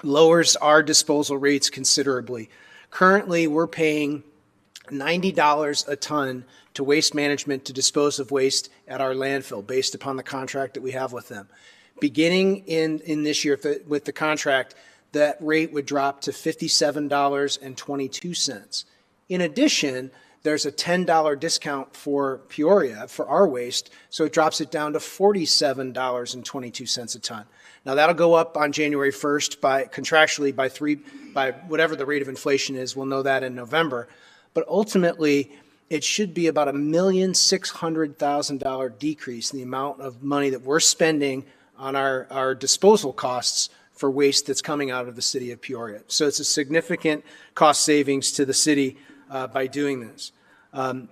Speaker 8: lowers our disposal rates considerably. Currently, we're paying $90 a ton to Waste Management to dispose of waste at our landfill based upon the contract that we have with them. Beginning in this year with the contract, that rate would drop to $57.22. In addition, there's a $10 discount for Peoria for our waste, so it drops it down to $47.22 a ton. Now that'll go up on January 1st contractually by whatever the rate of inflation is. We'll know that in November. But ultimately, it should be about $1,600,000 decrease in the amount of money that we're spending on our disposal costs for waste that's coming out of the city of Peoria. So it's a significant cost savings to the city by doing this.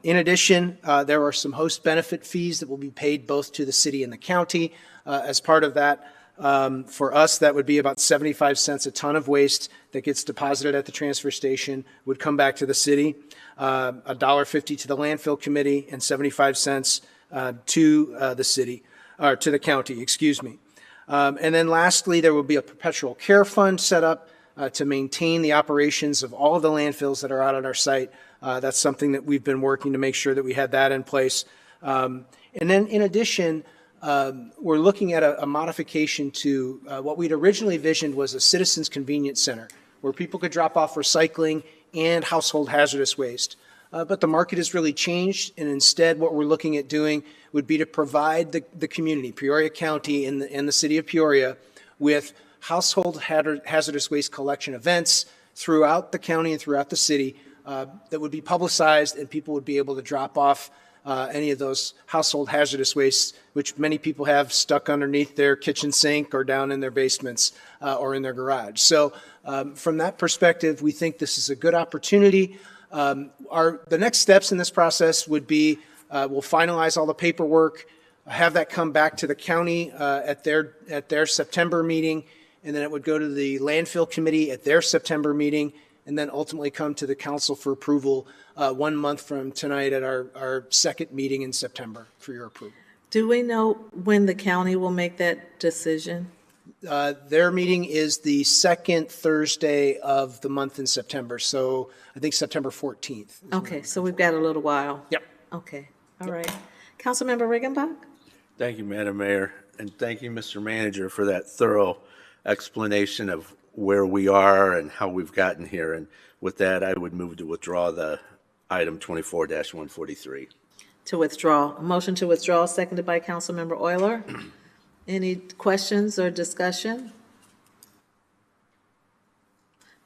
Speaker 8: In addition, there are some host benefit fees that will be paid both to the city and the county as part of that. For us, that would be about 75 cents a ton of waste that gets deposited at the transfer station would come back to the city, $1.50 to the landfill committee, and 75 cents to the city, or to the county, excuse me. And then lastly, there will be a perpetual care fund set up to maintain the operations of all of the landfills that are out on our site. That's something that we've been working to make sure that we had that in place. And then in addition, we're looking at a modification to what we'd originally visioned was a citizens convenience center where people could drop off recycling and household hazardous waste. But the market has really changed, and instead what we're looking at doing would be to provide the community, Peoria County and the city of Peoria, with household hazardous waste collection events throughout the county and throughout the city that would be publicized, and people would be able to drop off any of those household hazardous wastes, which many people have stuck underneath their kitchen sink or down in their basements or in their garage. So from that perspective, we think this is a good opportunity. The next steps in this process would be we'll finalize all the paperwork, have that come back to the county at their September meeting, and then it would go to the landfill committee at their September meeting, and then ultimately come to the council for approval 1 month from tonight at our second meeting in September for your approval.
Speaker 1: Do we know when the county will make that decision?
Speaker 8: Their meeting is the second Thursday of the month in September, so I think September 14th.
Speaker 1: Okay, so we've got a little while.
Speaker 8: Yep.
Speaker 1: Okay, all right. Councilmember Riggenbach?
Speaker 6: Thank you, Madam Mayor, and thank you, Mr. Manager, for that thorough explanation of where we are and how we've gotten here. And with that, I would move to withdraw the item 24-143.
Speaker 1: To withdraw. A motion to withdraw, seconded by Councilmember Euler. Any questions or discussion?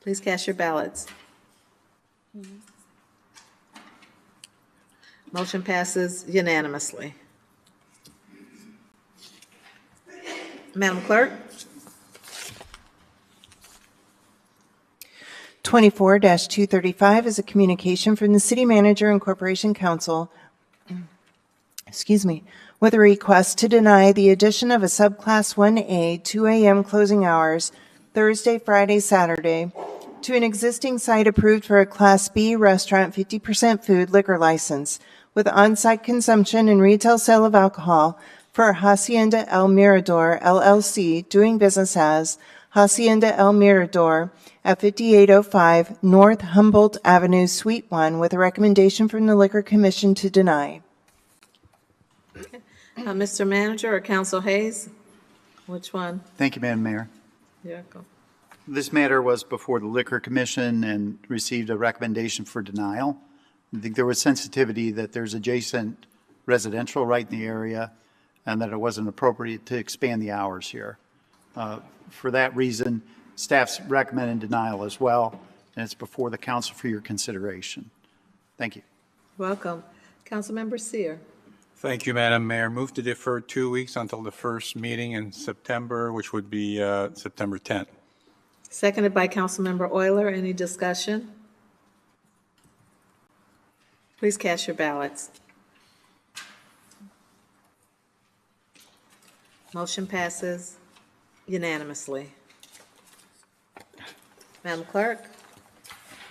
Speaker 1: Please cast your ballots. Motion passes unanimously. Madam Clerk?
Speaker 2: 24-235 is a communication from the City Manager and Corporation Council, with a request to deny the addition of a subclass 1A 2 a.m. closing hours Thursday, Friday, Saturday to an existing site approved for a Class B restaurant 50% food liquor license with on-site consumption and retail sale of alcohol for Hacienda El Mirador LLC, doing business as Hacienda El Mirador at 5805 North Humboldt Avenue, Suite 1, with a recommendation from the Liquor Commission to deny.
Speaker 1: Mr. Manager or Council Hayes? Which one?
Speaker 18: Thank you, Madam Mayor.
Speaker 1: Yeah, go.
Speaker 18: This matter was before the Liquor Commission and received a recommendation for denial. I think there was sensitivity that there's adjacent residential right in the area and that it wasn't appropriate to expand the hours here. For that reason, staff's recommending denial as well, and it's before the council for your consideration. Thank you.
Speaker 1: Welcome. Councilmember Seer.
Speaker 7: Thank you, Madam Mayor. Move to defer 2 weeks until the first meeting in September, which would be September 10th.
Speaker 1: Seconded by Councilmember Euler. Any discussion? Please cast your ballots. Motion passes unanimously. Madam Clerk?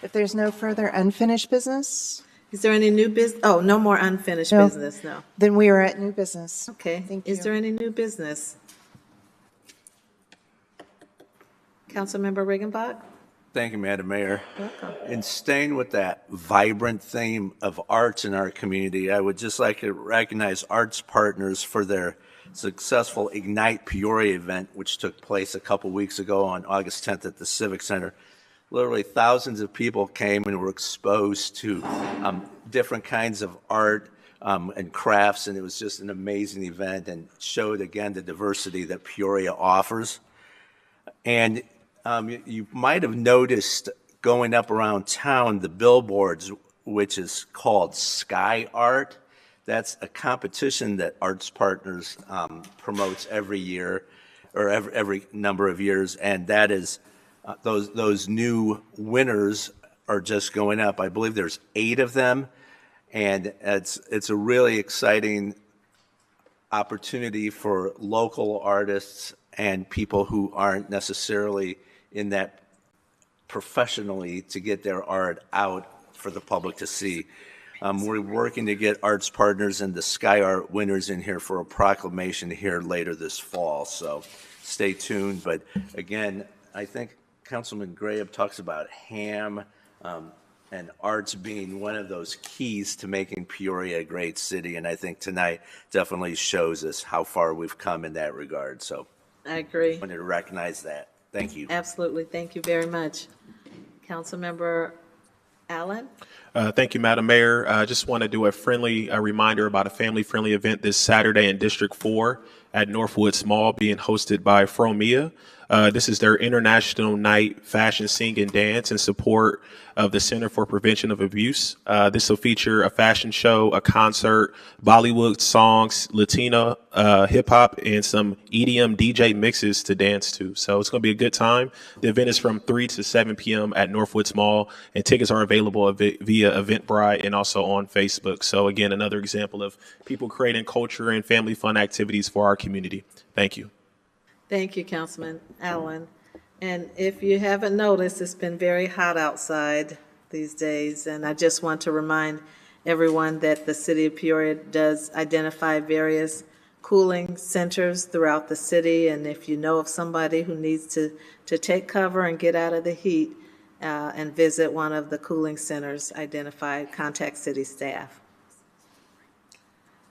Speaker 2: If there's no further unfinished business?
Speaker 1: Is there any new business? Oh, no more unfinished
Speaker 2: No.
Speaker 1: business, no.
Speaker 2: Then we are at new business.
Speaker 1: Okay.
Speaker 2: Thank
Speaker 1: Is
Speaker 2: you.
Speaker 1: there any new business? Councilmember Riggenbach?
Speaker 6: Thank you, Madam Mayor.
Speaker 1: Welcome.
Speaker 6: In staying with that vibrant theme of arts in our community, I would just like to recognize arts partners for their successful Ignite Peoria event, which took place a couple weeks ago on August 10th at the Civic Center. Literally thousands of people came and were exposed to different kinds of art and crafts, and it was just an amazing event and showed again the diversity that Peoria offers. And you might have noticed going up around town the billboards, which is called Sky Art. That's a competition that Arts Partners promotes every year, or every number of years, and that is those new winners are just going up. I believe there's 8 of them, and it's a really exciting opportunity for local artists and people who aren't necessarily in that professionally to get their art out for the public to see. We're working to get Arts Partners and the Sky Art winners in here for a proclamation here later this fall, so stay tuned. But again, I think Councilman Graham talks about ham and arts being one of those keys to making Peoria a great city, and I think tonight definitely shows us how far we've come in that regard. So
Speaker 1: I agree.
Speaker 6: I wanted to recognize that. Thank you.
Speaker 1: Absolutely. Thank you very much. Councilmember Allen?
Speaker 16: Thank you, Madam Mayor. I just want to do a friendly reminder about a family-friendly event this Saturday in District 4 at Northwoods Mall being hosted by Fromia. This is their International Night Fashion, Sing, and Dance in support of the Center for Prevention of Abuse. This will feature a fashion show, a concert, Bollywood songs, Latino hip hop, and some EDM DJ mixes to dance to. So it's going to be a good time. The event is from 3 to 7 p.m. at Northwoods Mall, and tickets are available via Eventbrite and also on Facebook. So again, another example of people creating culture and family fun activities for our community. Thank you.
Speaker 1: Thank you, Councilman Allen. And if you haven't noticed, it's been very hot outside these days, and I just want to remind everyone that the City of Peoria does identify various cooling centers throughout the city, and if you know of somebody who needs to take cover and get out of the heat and visit one of the cooling centers identified, contact city staff.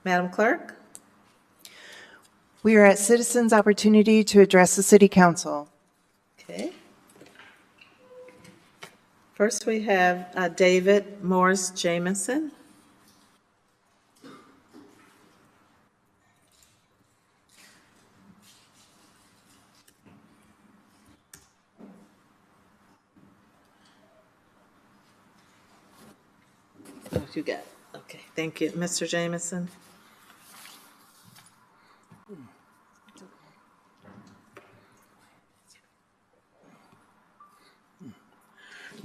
Speaker 1: Madam Clerk?
Speaker 2: We are at citizens' opportunity to address the City Council.
Speaker 1: Okay. First, we have David Morris Jamison. Oh, you got it. Okay, thank you. Mr. Jamison.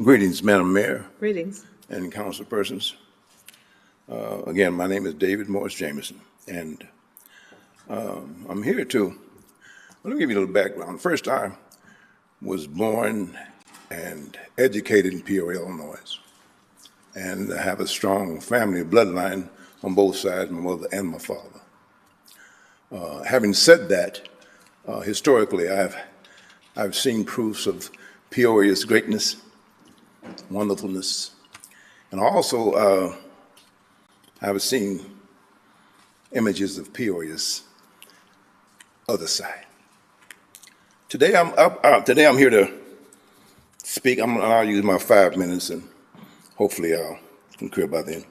Speaker 19: Greetings, Madam Mayor.
Speaker 1: Greetings.
Speaker 19: And council persons. Again, my name is David Morris Jamison, and I'm here let me give you a little background. First, I was born and educated in Peoria, Illinois, and I have a strong family bloodline on both sides, my mother and my father. Having said that, historically, I've seen proofs of Peoria's greatness, wonderfulness, and also I've seen images of Peoria's other side. Today I'm here to speak. I'll use my 5 minutes, and hopefully I'll concur by then,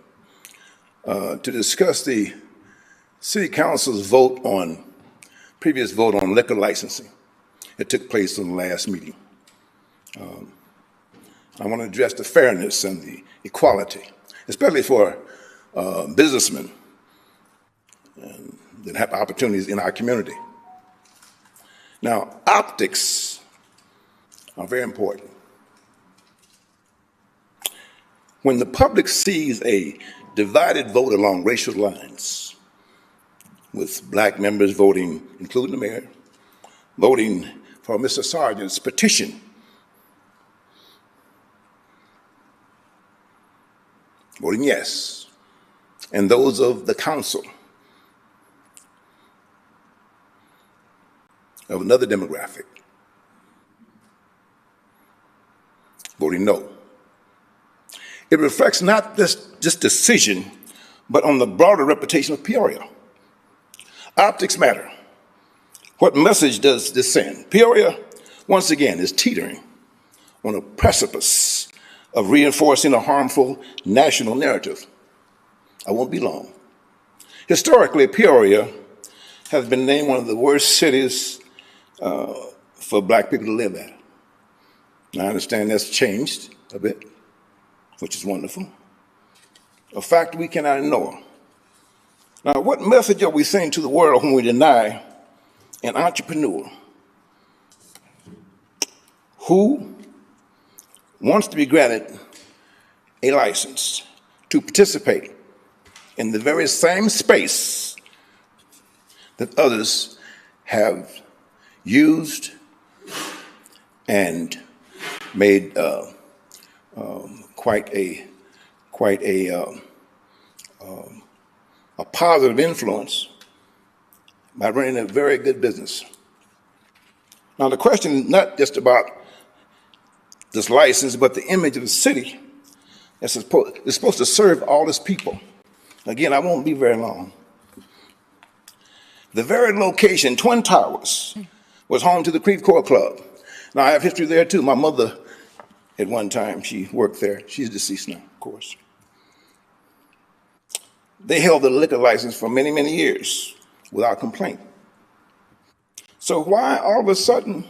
Speaker 19: to discuss the City Council's previous vote on liquor licensing. It took place in the last meeting. I want to address the fairness and the equality, especially for businessmen that have opportunities in our community. Now, optics are very important. When the public sees a divided vote along racial lines, with black members voting, including the mayor, voting for Mr. Sargent's petition, voting yes, and those of the council of another demographic voting no. It reflects not this decision, but on the broader reputation of Peoria. Optics matter. What message does this send? Peoria, once again, is teetering on a precipice of reinforcing a harmful national narrative. I won't be long. Historically, Peoria has been named one of the worst cities for black people to live at. I understand that's changed a bit, which is wonderful. A fact we cannot ignore. Now, what message are we sending to the world when we deny an entrepreneur who wants to be granted a license to participate in the very same space that others have used and made quite a positive influence by running a very good business. Now, the question is not just about this license, but the image of the city that's supposed to serve all its people. Again, I won't be very long. The very location, Twin Towers, was home to the Creve Coeur Club. Now, I have history there too. My mother, at one time, she worked there. She's deceased now, of course. They held the liquor license for many, many years without complaint. So why all of a sudden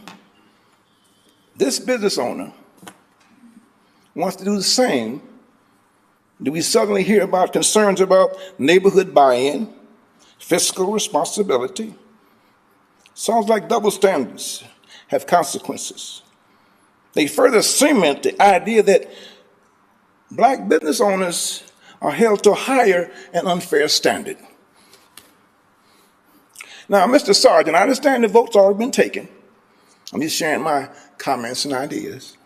Speaker 19: this business owner wants to do the same? Do we suddenly hear about concerns about neighborhood buy-in, fiscal responsibility? Sounds like double standards have consequences. They further cement the idea that black business owners are held to a higher and unfair standard. Now, Mr. Sergeant, I understand the vote's already been taken. I'm just sharing my comments and ideas.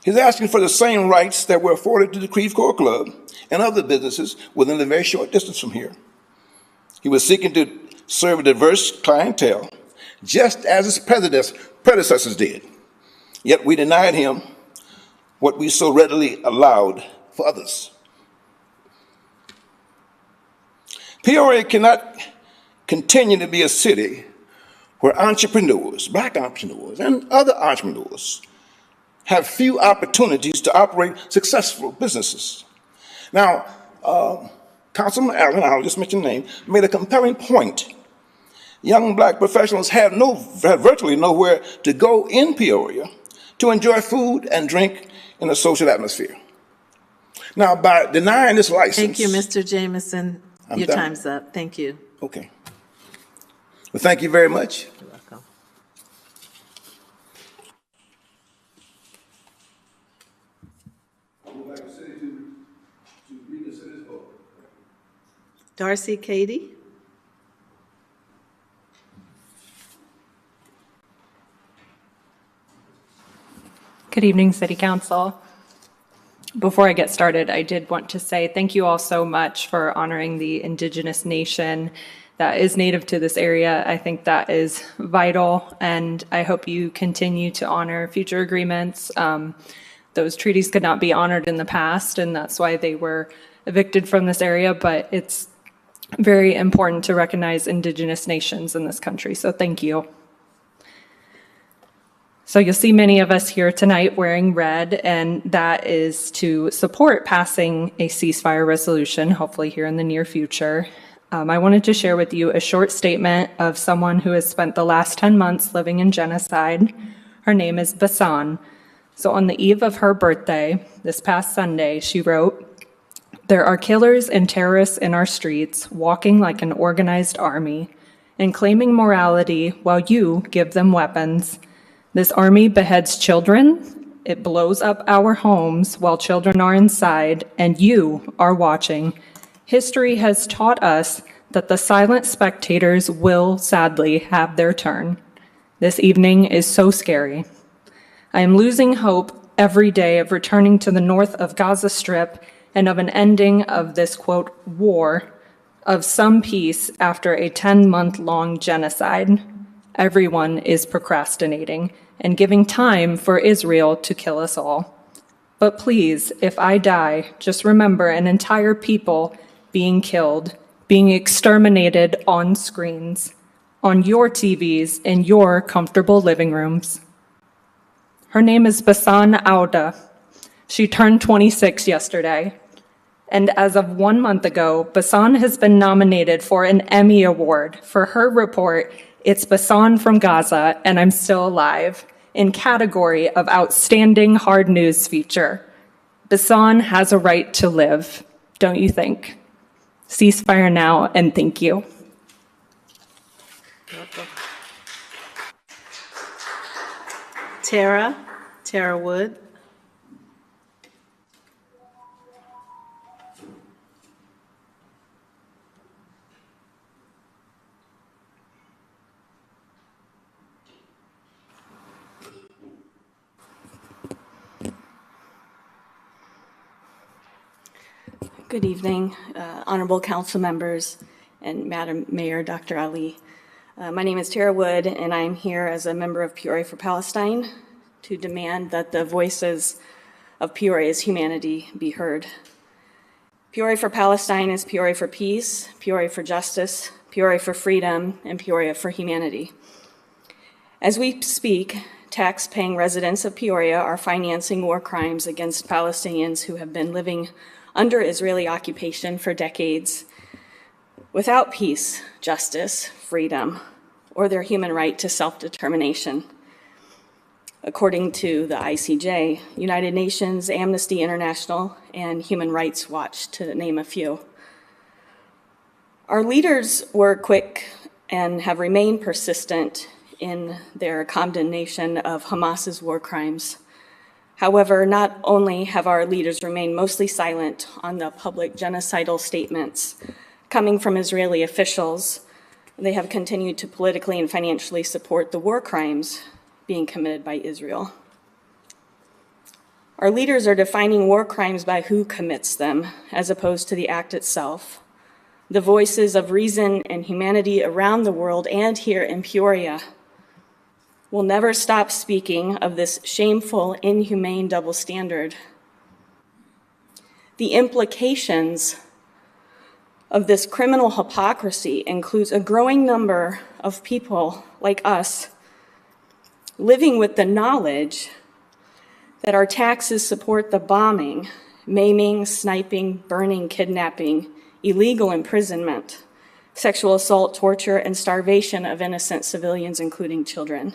Speaker 19: He's asking for the same rights that were afforded to the Creve Coeur Club and other businesses within a very short distance from here. He was seeking to serve a diverse clientele, just as his predecessors did. Yet we denied him what we so readily allowed for others. Peoria cannot continue to be a city where entrepreneurs, black entrepreneurs, and other entrepreneurs have few opportunities to operate successful businesses. Now, Councilman Allen, I'll just mention the name, made a compelling point. Young black professionals have virtually nowhere to go in Peoria to enjoy food and drink in a social atmosphere. Now, by denying this license...
Speaker 1: Thank you, Mr. Jameson. Your
Speaker 19: done.
Speaker 1: time's up. Thank you.
Speaker 19: Okay. Well, thank you very much.
Speaker 1: You're welcome. Darcy Katie.
Speaker 20: Good evening, City Council. Before I get started, I did want to say thank you all so much for honoring the Indigenous nation that is native to this area. I think that is vital, and I hope you continue to honor future agreements. Those treaties could not be honored in the past, and that's why they were evicted from this area, but it's very important to recognize Indigenous nations in this country, so thank you. So you'll see many of us here tonight wearing red, and that is to support passing a ceasefire resolution, hopefully here in the near future. I wanted to share with you a short statement of someone who has spent the last 10 months living in genocide. Her name is Basan. So on the eve of her birthday, this past Sunday, she wrote, "There are killers and terrorists in our streets, walking like an organized army, and claiming morality while you give them weapons. This army beheads children, it blows up our homes while children are inside, and you are watching. History has taught us that the silent spectators will sadly have their turn. This evening is so scary. I am losing hope every day of returning to the north of Gaza Strip and of an ending of this, quote, war, of some peace after a 10-month-long genocide. Everyone is procrastinating and giving time for Israel to kill us all. But please, if I die, just remember an entire people being killed, being exterminated on screens, on your TVs, in your comfortable living rooms." Her name is Basan Auda. She turned 26 yesterday. And as of 1 month ago, Basan has been nominated for an Emmy Award for her report, "It's Basan from Gaza, and I'm Still Alive," in category of Outstanding Hard News Feature. Basan has a right to live, don't you think? Ceasefire now, and thank you.
Speaker 1: Tara Wood.
Speaker 21: Good evening, honorable council members and Madam Mayor, Dr. Ali. My name is Tara Wood, and I'm here as a member of Peoria for Palestine to demand that the voices of Peoria's humanity be heard. Peoria for Palestine is Peoria for peace, Peoria for justice, Peoria for freedom, and Peoria for humanity. As we speak, tax-paying residents of Peoria are financing war crimes against Palestinians who have been living under Israeli occupation for decades, without peace, justice, freedom, or their human right to self-determination. According to the ICJ, United Nations, Amnesty International, and Human Rights Watch, to name a few. Our leaders were quick and have remained persistent in their condemnation of Hamas's war crimes. However, not only have our leaders remained mostly silent on the public genocidal statements coming from Israeli officials, they have continued to politically and financially support the war crimes being committed by Israel. Our leaders are defining war crimes by who commits them, as opposed to the act itself. The voices of reason and humanity around the world and here in Peoria will never stop speaking of this shameful, inhumane double standard. The implications of this criminal hypocrisy includes a growing number of people like us living with the knowledge that our taxes support the bombing, maiming, sniping, burning, kidnapping, illegal imprisonment, sexual assault, torture, and starvation of innocent civilians, including children.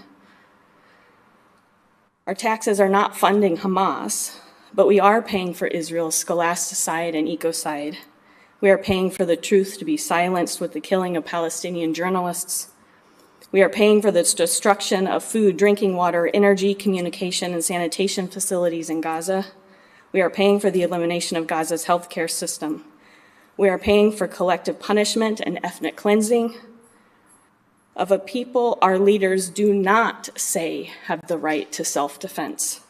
Speaker 21: Our taxes are not funding Hamas, but we are paying for Israel's scholasticide and ecocide. We are paying for the truth to be silenced with the killing of Palestinian journalists. We are paying for the destruction of food, drinking water, energy, communication, and sanitation facilities in Gaza. We are paying for the elimination of Gaza's healthcare system. We are paying for collective punishment and ethnic cleansing of a people our leaders do not say have the right to self-defense.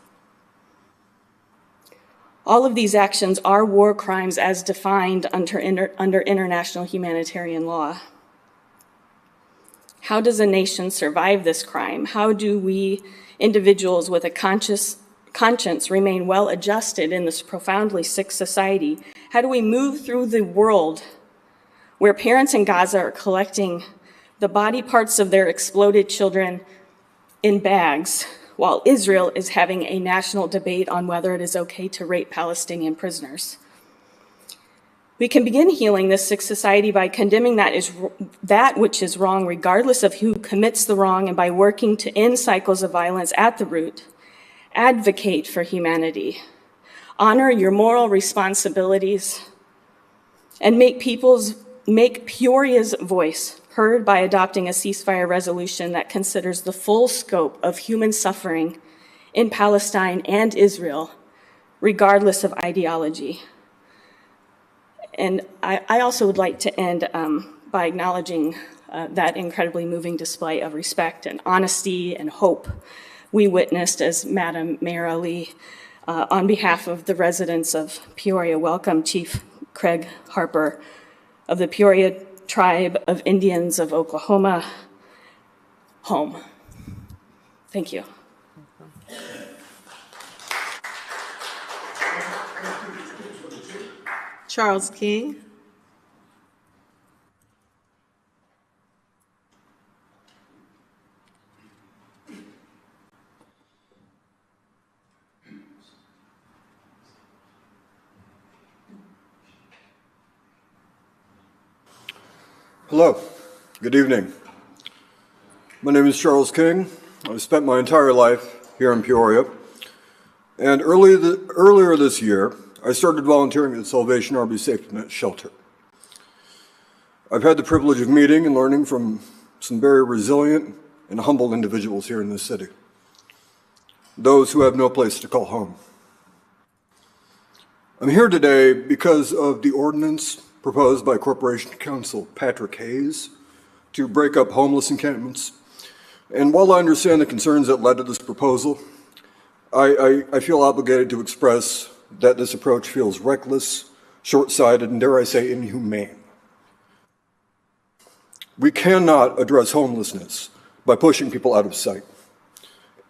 Speaker 21: All of these actions are war crimes as defined under international humanitarian law. How does a nation survive this crime? How do we, individuals with a conscience, remain well adjusted in this profoundly sick society? How do we move through the world where parents in Gaza are collecting the body parts of their exploded children in bags, while Israel is having a national debate on whether it is okay to rape Palestinian prisoners? We can begin healing this sick society by condemning that which is wrong, regardless of who commits the wrong, and by working to end cycles of violence at the root. Advocate for humanity. Honor your moral responsibilities, and make Peoria's voice heard by adopting a ceasefire resolution that considers the full scope of human suffering in Palestine and Israel, regardless of ideology. And I also would like to end by acknowledging that incredibly moving display of respect and honesty and hope we witnessed as Madam Mayor Ali, on behalf of the residents of Peoria, welcome Chief Craig Harper of the Peoria Tribe of Indians of Oklahoma home. Thank you.
Speaker 1: Charles King.
Speaker 3: Hello, good evening. My name is Charles King. I've spent my entire life here in Peoria. And earlier this year, I started volunteering at the Salvation Army Safety Net Shelter. I've had the privilege of meeting and learning from some very resilient and humble individuals here in this city, those who have no place to call home. I'm here today because of the ordinance proposed by Corporation Counsel Patrick Hayes to break up homeless encampments. And while I understand the concerns that led to this proposal, I feel obligated to express that this approach feels reckless, short-sighted, and dare I say, inhumane. We cannot address homelessness by pushing people out of sight.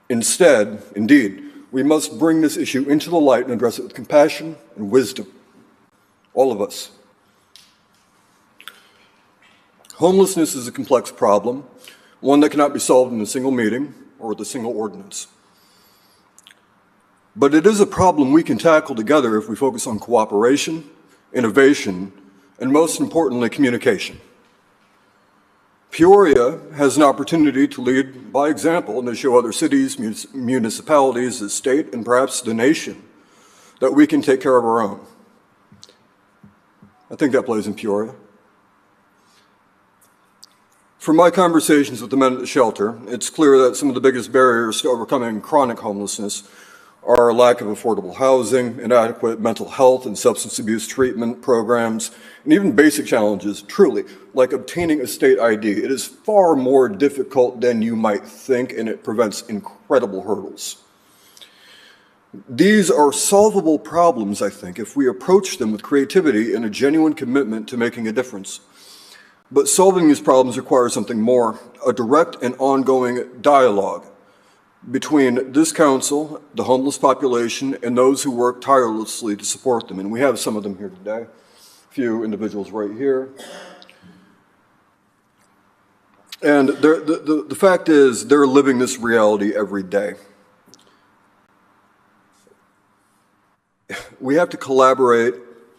Speaker 3: Instead, indeed, we must bring this issue into the light and address it with compassion and wisdom. All of us. Homelessness is a complex problem, one that cannot be solved in a single meeting or with a single ordinance. But it is a problem we can tackle together if we focus on cooperation, innovation, and most importantly, communication. Peoria has an opportunity to lead by example and to show other cities, municipalities, the state, and perhaps the nation that we can take care of our own. I think that plays in Peoria. From my conversations with the men at the shelter, it's clear that some of the biggest barriers to overcoming chronic homelessness are a lack of affordable housing, inadequate mental health and substance abuse treatment programs, and even basic challenges, truly, like obtaining a state ID. It is far more difficult than you might think, and it presents incredible hurdles. These are solvable problems, I think, if we approach them with creativity and a genuine commitment to making a difference. But solving these problems requires something more, a direct and ongoing dialogue between this council, the homeless population, and those who work tirelessly to support them. And we have some of them here today, a few individuals right here. And the fact is, they're living this reality every day. We have to collaborate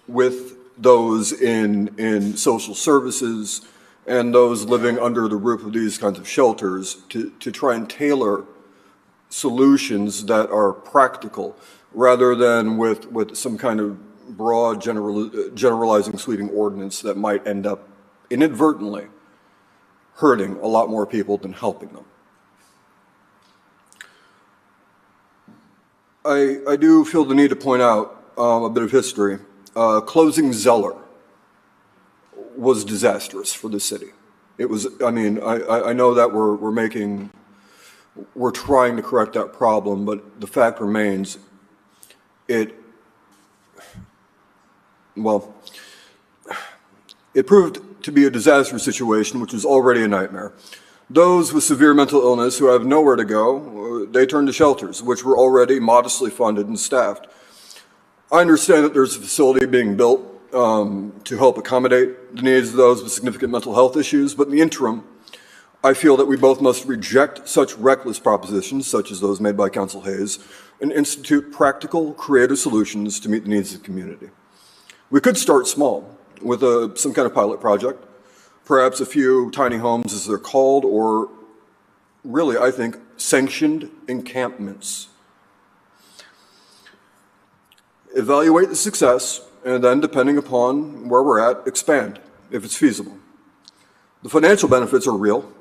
Speaker 3: with those in social services and those living under the roof of these kinds of shelters to try and tailor solutions that are practical rather than with some kind of broad generalizing sweeping ordinance that might end up inadvertently hurting a lot more people than helping them. I do feel the need to point out a bit of history. Closing Zeller was disastrous for the city. It was, I mean, I know that we're trying to correct that problem, but the fact remains, it proved to be a disastrous situation, which was already a nightmare. Those with severe mental illness who have nowhere to go, they turn to shelters, which were already modestly funded and staffed. I understand that there's a facility being built to help accommodate the needs of those with significant mental health issues, but in the interim, I feel that we both must reject such reckless propositions, such as those made by Council Hayes, and institute practical, creative solutions to meet the needs of the community. We could start small with some kind of pilot project, perhaps a few tiny homes as they're called, or really, I think, sanctioned encampments. Evaluate the success, and then, depending upon where we're at, expand if it's feasible. The financial benefits are real.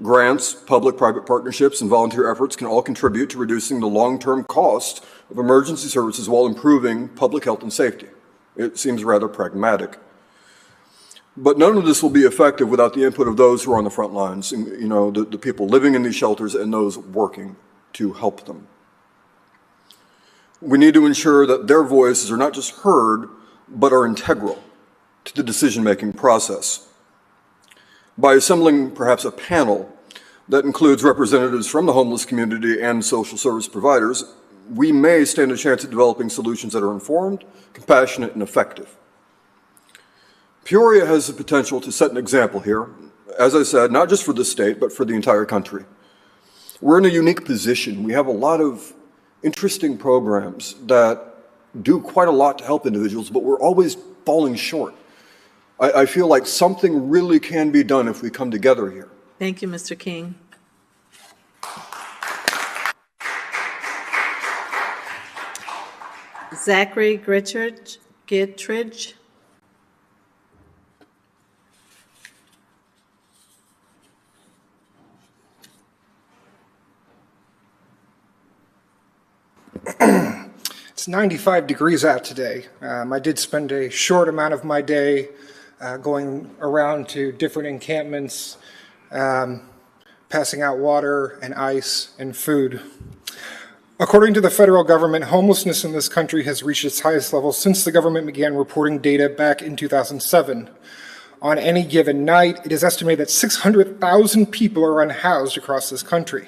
Speaker 3: Grants, public-private partnerships, and volunteer efforts can all contribute to reducing the long-term cost of emergency services while improving public health and safety. It seems rather pragmatic. But none of this will be effective without the input of those who are on the front lines, you know, the people living in these shelters and those working to help them. We need to ensure that their voices are not just heard, but are integral to the decision-making process. By assembling perhaps a panel that includes representatives from the homeless community and social service providers, we may stand a chance at developing solutions that are informed, compassionate, and effective. Peoria has the potential to set an example here, as I said, not just for the state, but for the entire country. We're in a unique position. We have a lot of interesting programs that do quite a lot to help individuals, but we're always falling short. I feel like something really can be done if we come together here.
Speaker 1: Thank you, Mr. King. Zachary Gittridge.
Speaker 5: It's 95 degrees out today. I did spend a short amount of my day going around to different encampments, passing out water and ice and food. According to the federal government, homelessness in this country has reached its highest level since the government began reporting data back in 2007. On any given night, it is estimated that 600,000 people are unhoused across this country.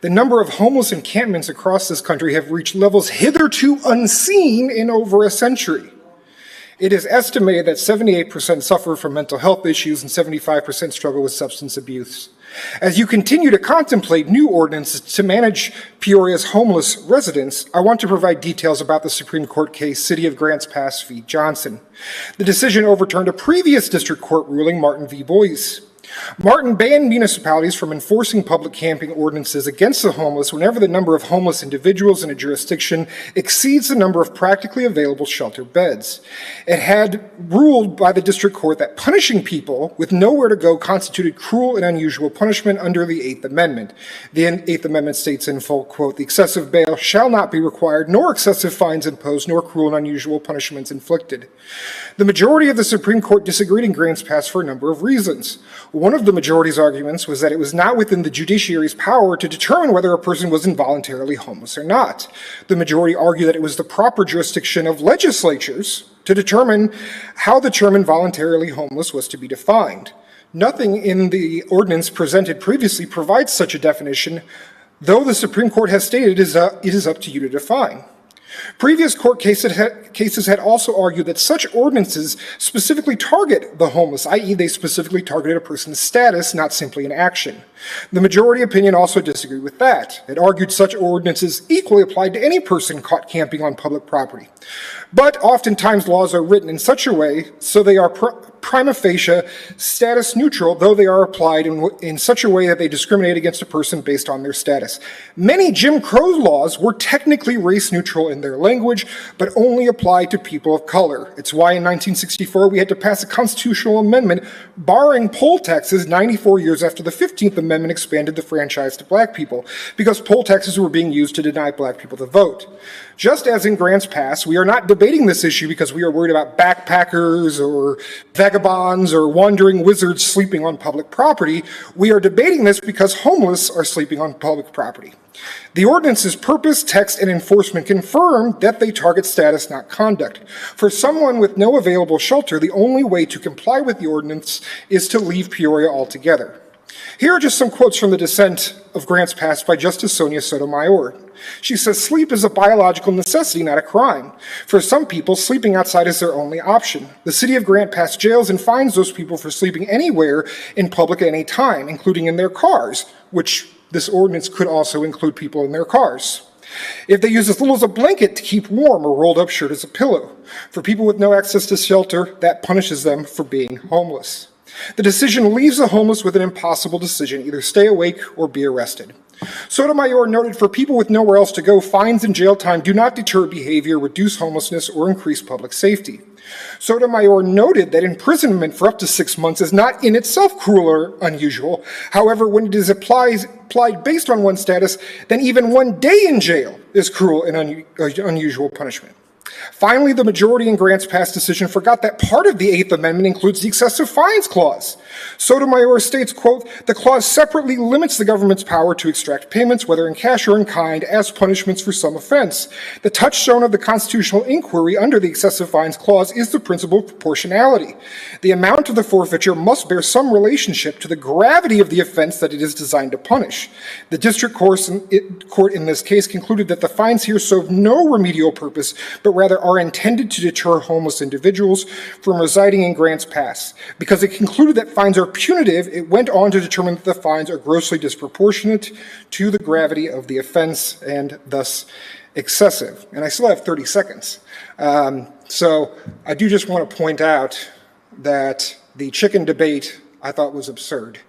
Speaker 5: The number of homeless encampments across this country have reached levels hitherto unseen in over a century. It is estimated that 78% suffer from mental health issues and 75% struggle with substance abuse. As you continue to contemplate new ordinances to manage Peoria's homeless residents, I want to provide details about the Supreme Court case, City of Grants Pass v. Johnson. The decision overturned a previous district court ruling, Martin v. Boyce. Martin banned municipalities from enforcing public camping ordinances against the homeless whenever the number of homeless individuals in a jurisdiction exceeds the number of practically available shelter beds. It had ruled by the district court that punishing people with nowhere to go constituted cruel and unusual punishment under the Eighth Amendment. The Eighth Amendment states in full quote, "The excessive bail shall not be required, nor excessive fines imposed, nor cruel and unusual punishments inflicted." The majority of the Supreme Court disagreed in Grants Pass for a number of reasons. One of the majority's arguments was that it was not within the judiciary's power to determine whether a person was involuntarily homeless or not. The majority argued that it was the proper jurisdiction of legislatures to determine how the term involuntarily homeless was to be defined. Nothing in the ordinance presented previously provides such a definition, though the Supreme Court has stated it is up to you to define. Previous court cases had also argued that such ordinances specifically target the homeless, i.e. they specifically targeted a person's status, not simply an action. The majority opinion also disagreed with that. It argued such ordinances equally applied to any person caught camping on public property. But oftentimes laws are written in such a way so they are prima facie status neutral, though they are applied in such a way that they discriminate against a person based on their status. Many Jim Crow laws were technically race neutral in their language, but only applied to people of color. It's why in 1964 we had to pass a constitutional amendment barring poll taxes 94 years after the 15th Amendment expanded the franchise to black people, because poll taxes were being used to deny black people the vote. Just as in Grants Pass, we are not debating this issue because we are worried about backpackers or vagabonds or wandering wizards sleeping on public property. We are debating this because homeless are sleeping on public property. The ordinance's purpose, text, and enforcement confirm that they target status, not conduct. For someone with no available shelter, the only way to comply with the ordinance is to leave Peoria altogether. Here are just some quotes from the dissent of Grants Pass by Justice Sonia Sotomayor. She says, "Sleep is a biological necessity, not a crime. For some people, sleeping outside is their only option. The city of Grants Pass jails and fines those people for sleeping anywhere in public at any time, including in their cars," which this ordinance could also include people in their cars. "If they use as little as a blanket to keep warm or rolled up shirt as a pillow. For people with no access to shelter, that punishes them for being homeless. The decision leaves the homeless with an impossible decision, either stay awake or be arrested." Sotomayor noted, "For people with nowhere else to go, fines and jail time do not deter behavior, reduce homelessness, or increase public safety." Sotomayor noted that imprisonment for up to 6 months is not in itself cruel or unusual. However, when it is applied based on one's status, then even 1 day in jail is cruel and unusual punishment. Finally, the majority in Grants Pass decision forgot that part of the Eighth Amendment includes the excessive fines clause. Sotomayor states, quote, "The clause separately limits the government's power to extract payments, whether in cash or in kind, as punishments for some offense. The touchstone of the constitutional inquiry under the excessive fines clause is the principle of proportionality. The amount of the forfeiture must bear some relationship to the gravity of the offense that it is designed to punish. The district court in this case concluded that the fines here serve no remedial purpose, but rather are intended to deter homeless individuals from residing in Grants Pass. Because it concluded that fines are punitive, it went on to determine that the fines are grossly disproportionate to the gravity of the offense and thus excessive." And I still have 30 seconds. So I do just want to point out that the chicken debate I thought was absurd.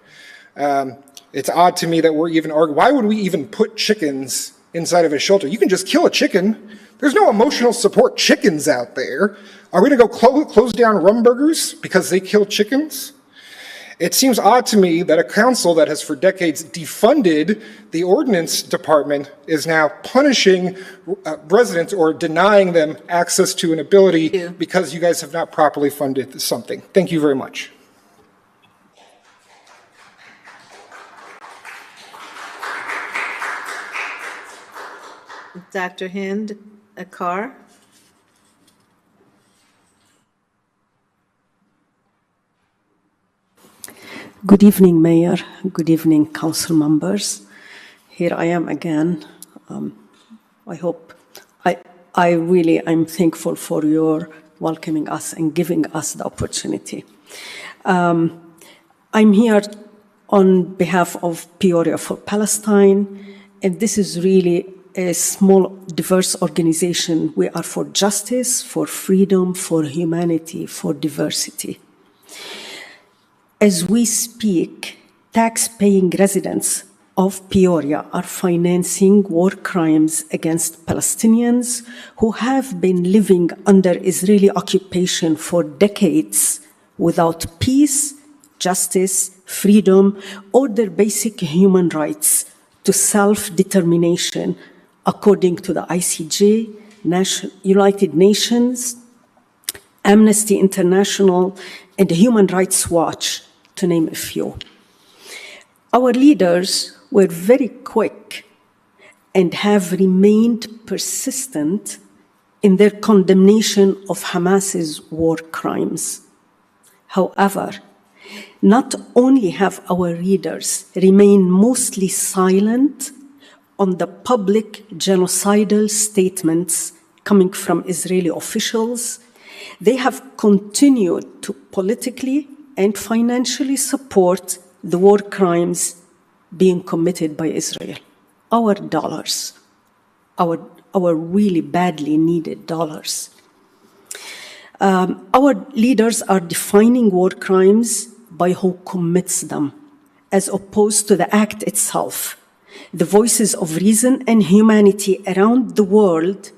Speaker 5: It's odd to me that we're even arguing, why would we even put chickens inside of a shelter? You can just kill a chicken. There's no emotional support chickens out there. Are we going to go close down Rumburgers because they kill chickens? It seems odd to me that a council that has for decades defunded the ordinance department is now punishing residents or denying them access to an ability because you guys have not properly funded something. Thank you very much.
Speaker 1: Dr. Hind Akar.
Speaker 4: Good evening, Mayor. Good evening, council members. Here I am again. I'm thankful for your welcoming us and giving us the opportunity. I'm here on behalf of Peoria for Palestine, and this is really a small, diverse organization. We are for justice, for freedom, for humanity, for diversity. As we speak, tax-paying residents of Peoria are financing war crimes against Palestinians who have been living under Israeli occupation for decades without peace, justice, freedom, or their basic human rights to self-determination, according to the ICJ, United Nations, Amnesty International, and Human Rights Watch, to name a few. Our leaders were very quick and have remained persistent in their condemnation of Hamas's war crimes. However, not only have our leaders remained mostly silent on the public genocidal statements coming from Israeli officials, they have continued to politically and financially support the war crimes being committed by Israel. Our dollars, our really badly needed dollars. Our leaders are defining war crimes by who commits them, as opposed to the act itself. The voices of reason and humanity around the world,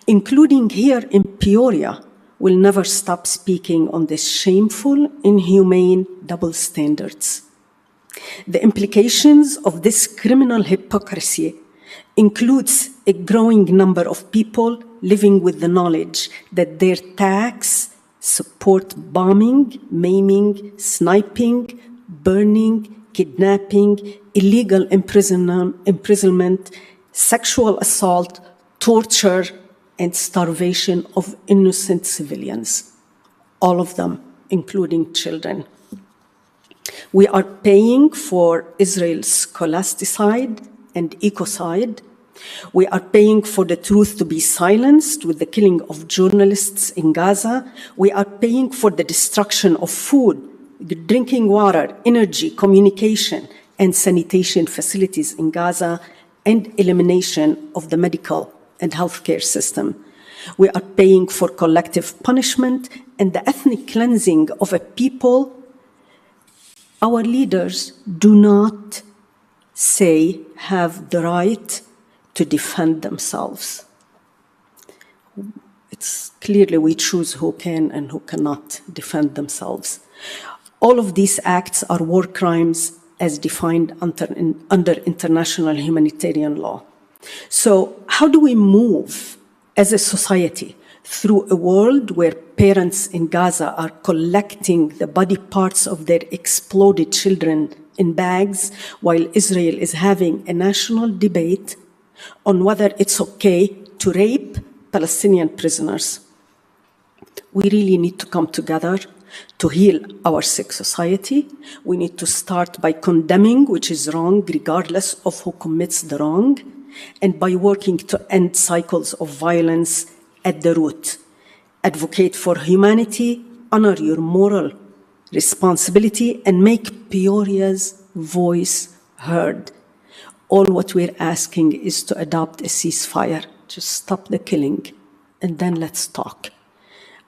Speaker 4: including here in Peoria, will never stop speaking on these shameful, inhumane double standards. The implications of this criminal hypocrisy includes a growing number of people living with the knowledge that their tax support bombing, maiming, sniping, burning, kidnapping, illegal imprisonment, sexual assault, torture, and starvation of innocent civilians, all of them, including children. We are paying for Israel's scholasticide and ecocide. We are paying for the truth to be silenced with the killing of journalists in Gaza. We are paying for the destruction of food, drinking water, energy, communication, and sanitation facilities in Gaza, and elimination of the medical and healthcare system. We are paying for collective punishment and the ethnic cleansing of a people. Our leaders do not say have the right to defend themselves. It's clearly we choose who can and who cannot defend themselves. All of these acts are war crimes as defined under international humanitarian law. So how do we move as a society through a world where parents in Gaza are collecting the body parts of their exploded children in bags, while Israel is having a national debate on whether it's okay to rape Palestinian prisoners? We really need to come together to heal our sick society. We need to start by condemning which is wrong, regardless of who commits the wrong, and by working to end cycles of violence at the root. Advocate for humanity, honor your moral responsibility, and make Peoria's voice heard. All what we're asking is to adopt a ceasefire, just stop the killing, and then let's talk.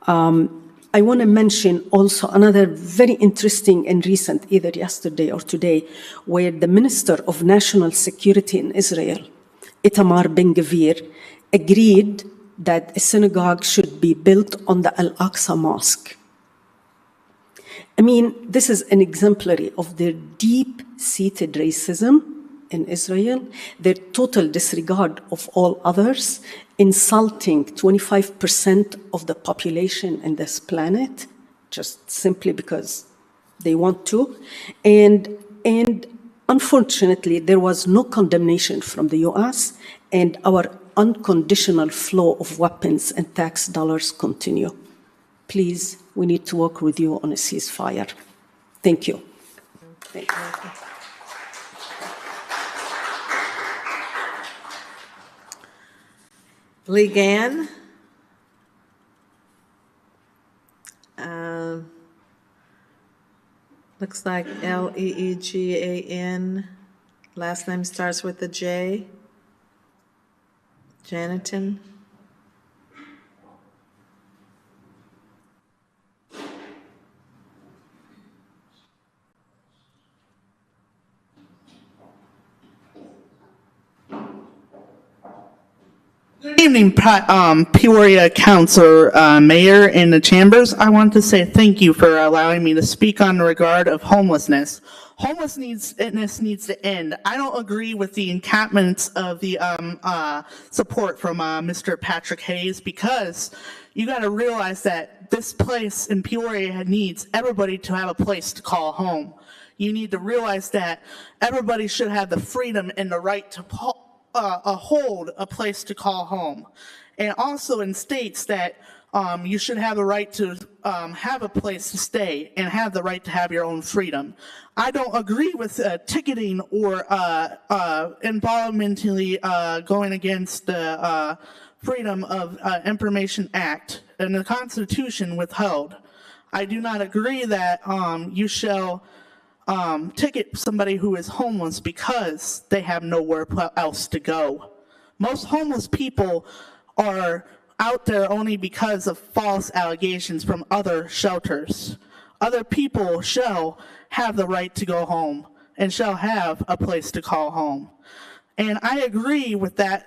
Speaker 4: I want to mention also another very interesting and recent, either yesterday or today, where the Minister of National Security in Israel, Itamar Ben-Gvir, agreed that a synagogue should be built on the Al-Aqsa Mosque. I mean, this is an exemplary of their deep-seated racism in Israel, their total disregard of all others, insulting 25% of the population in this planet, just simply because they want to. And unfortunately, there was no condemnation from the US, and our unconditional flow of weapons and tax dollars continue. Please, we need to work with you on a ceasefire. Thank you. Thank you.
Speaker 1: Lee Gann. Looks like Leegan. Last name starts with a J. Janiton.
Speaker 9: evening, Peoria Council, Mayor, and the Chambers. I want to say thank you for allowing me to speak on the regard of homelessness. Homelessness needs to end. I don't agree with the encampments of the support from Mr. Patrick Hayes, because you got to realize that this place in Peoria needs everybody to have a place to call home. You need to realize that everybody should have the freedom and the right to hold a place to call home. And also in states that you should have a right to have a place to stay and have the right to have your own freedom. I don't agree with ticketing or environmentally going against the Freedom of Information Act and the Constitution withheld. I do not agree that you shall ticket somebody who is homeless because they have nowhere else to go. Most homeless people are out there only because of false allegations from other shelters. Other people shall have the right to go home and shall have a place to call home. And I agree with that,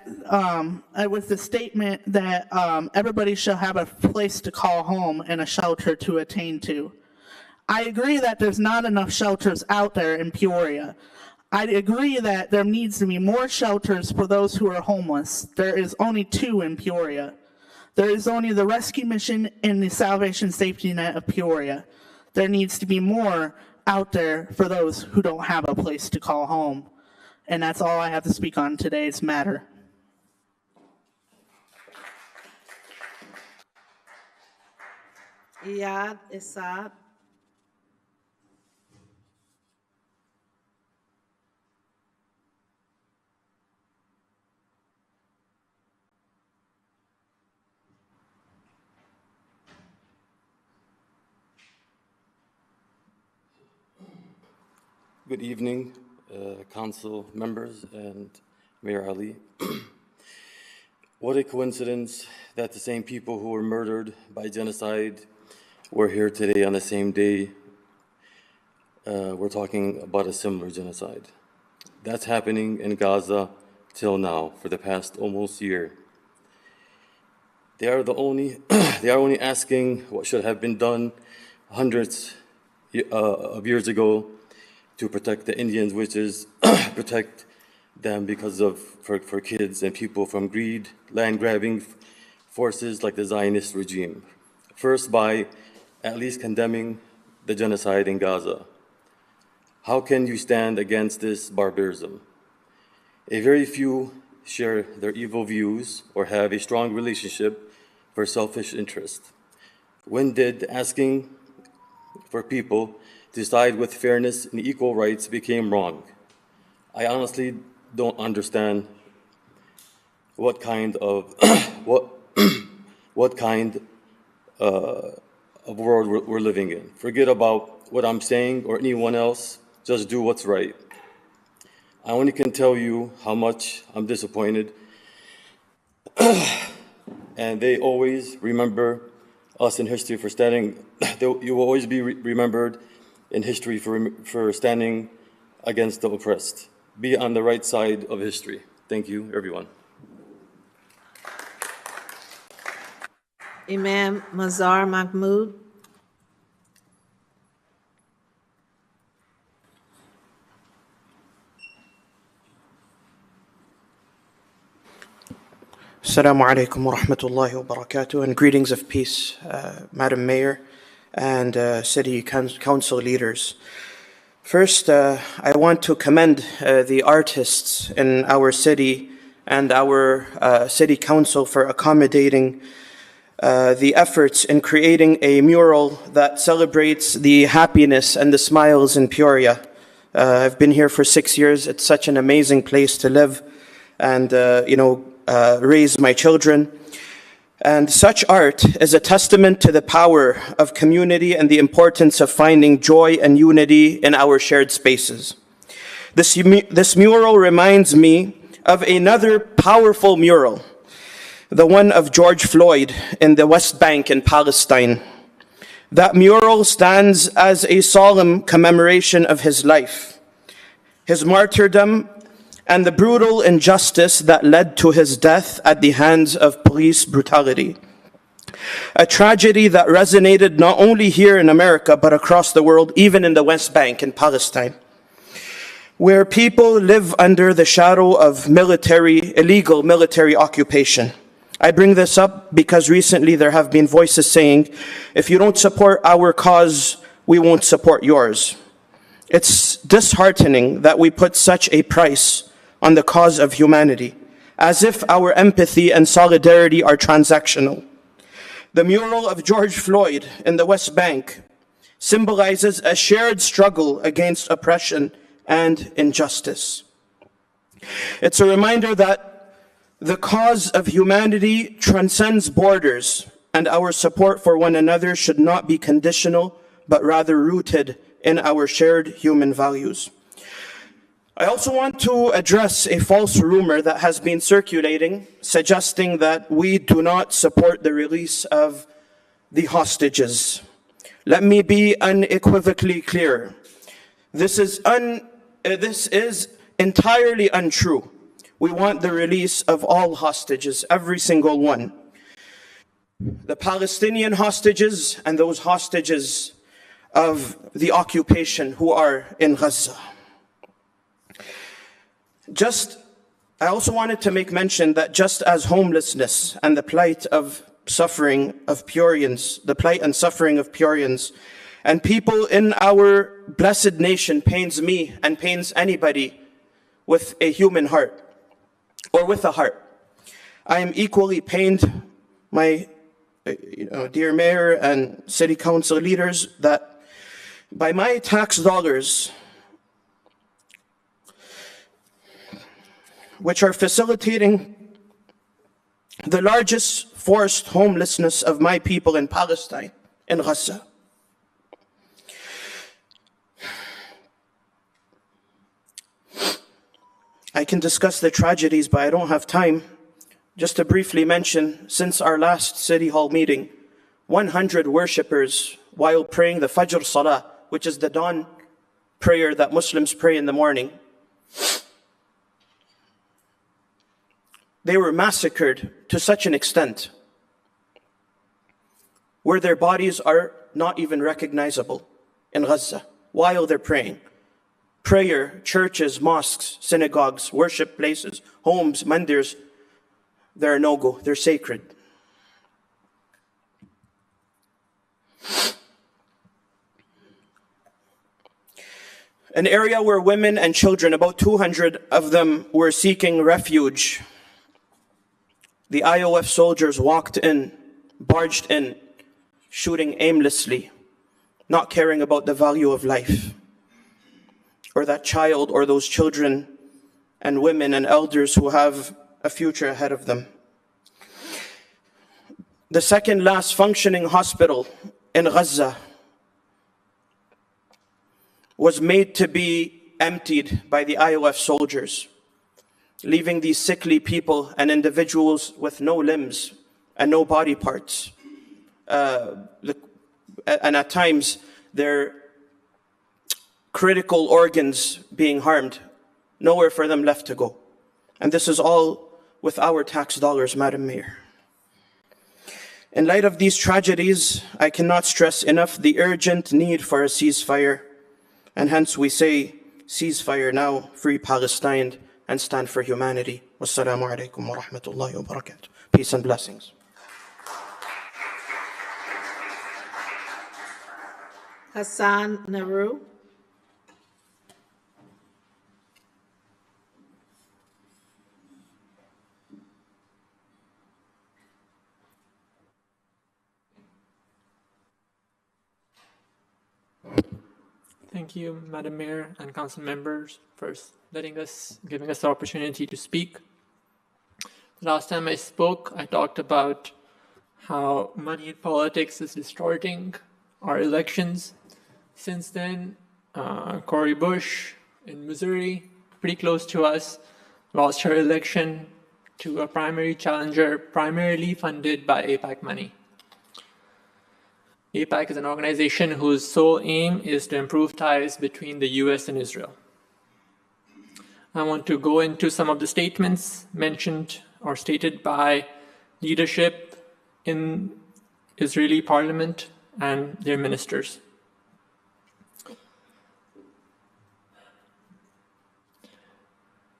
Speaker 9: with the statement that everybody shall have a place to call home and a shelter to attain to. I agree that there's not enough shelters out there in Peoria. I agree that there needs to be more shelters for those who are homeless. There is only 2 in Peoria. There is only the Rescue Mission and the Salvation Safety Net of Peoria. There needs to be more out there for those who don't have a place to call home. And that's all I have to speak on today's matter.
Speaker 1: Iyad Isab.
Speaker 22: Good evening, council members and Mayor Ali. What a coincidence that the same people who were murdered by genocide were here today on the same day. We're talking about a similar genocide. That's happening in Gaza till now for the past almost year. They are only asking what should have been done hundreds of years ago to protect the Indians, which is protect them because of for kids and people from greed, land grabbing forces like the Zionist regime. First, by at least condemning the genocide in Gaza. How can you stand against this barbarism? A very few share their evil views or have a strong relationship for selfish interest. When did asking for people to side with fairness and equal rights became wrong? I honestly don't understand what kind of what kind of world we're living in. Forget about what I'm saying or anyone else. Just do what's right. I only can tell you how much I'm disappointed. And they always remember us in history for standing. You will always be remembered in history for standing against the oppressed. Be on the right side of history. Thank you, everyone.
Speaker 1: Imam Mazar Mahmood.
Speaker 23: Assalamu alaikum wa rahmatullahi wa barakatuh, and greetings of peace, Madam Mayor and City Council leaders. First, I want to commend the artists in our city and our City Council for accommodating the efforts in creating a mural that celebrates the happiness and the smiles in Peoria. I've been here for 6 years. It's such an amazing place to live and, raise my children. And such art is a testament to the power of community and the importance of finding joy and unity in our shared spaces. This mural reminds me of another powerful mural, the one of George Floyd in the West Bank in Palestine. That mural stands as a solemn commemoration of his life, his martyrdom, and the brutal injustice that led to his death at the hands of police brutality. A tragedy that resonated not only here in America, but across the world, even in the West Bank in Palestine, where people live under the shadow of illegal military occupation. I bring this up because recently there have been voices saying, if you don't support our cause, we won't support yours. It's disheartening that we put such a price on the cause of humanity, as if our empathy and solidarity are transactional. The mural of George Floyd in the West Bank symbolizes a shared struggle against oppression and injustice. It's a reminder that the cause of humanity transcends borders, and our support for one another should not be conditional, but rather rooted in our shared human values. I also want to address a false rumor that has been circulating, suggesting that we do not support the release of the hostages. Let me be unequivocally clear. This is entirely untrue. We want the release of all hostages, every single one. The Palestinian hostages and those hostages of the occupation who are in Gaza. I also wanted to make mention that just as homelessness and the plight and suffering of Peorians, and people in our blessed nation pains me and pains anybody with a human heart, or with a heart, I am equally pained, my dear mayor and city council leaders, that by my tax dollars, which are facilitating the largest forced homelessness of my people in Palestine, in Gaza. I can discuss the tragedies, but I don't have time. Just to briefly mention, since our last City Hall meeting, 100 worshippers, while praying the Fajr Salah, which is the dawn prayer that Muslims pray in the morning, they were massacred to such an extent where their bodies are not even recognizable in Gaza while they're praying. Prayer, churches, mosques, synagogues, worship places, homes, mandirs, they're no-go, they're sacred. An area where women and children, about 200 of them, were seeking refuge. The IOF soldiers barged in, shooting aimlessly, not caring about the value of life, or that child or those children and women and elders who have a future ahead of them. The second last functioning hospital in Gaza was made to be emptied by the IOF soldiers, leaving these sickly people and individuals with no limbs and no body parts. And at times, their critical organs being harmed, nowhere for them left to go. And this is all with our tax dollars, Madam Mayor. In light of these tragedies, I cannot stress enough the urgent need for a ceasefire, and hence we say, ceasefire now, free Palestine, and stand for humanity. Wassalamu alaikum wa rahmatullahi wa barakatuh. Peace and blessings.
Speaker 1: Hassan Nehru.
Speaker 10: Thank you, Madam Mayor and Council members, for giving us the opportunity to speak. Last time I spoke, I talked about how money in politics is distorting our elections. Since then, Cori Bush in Missouri, pretty close to us, lost her election to a primary challenger primarily funded by AIPAC money. AIPAC is an organization whose sole aim is to improve ties between the US and Israel. I want to go into some of the statements mentioned or stated by leadership in Israeli parliament and their ministers.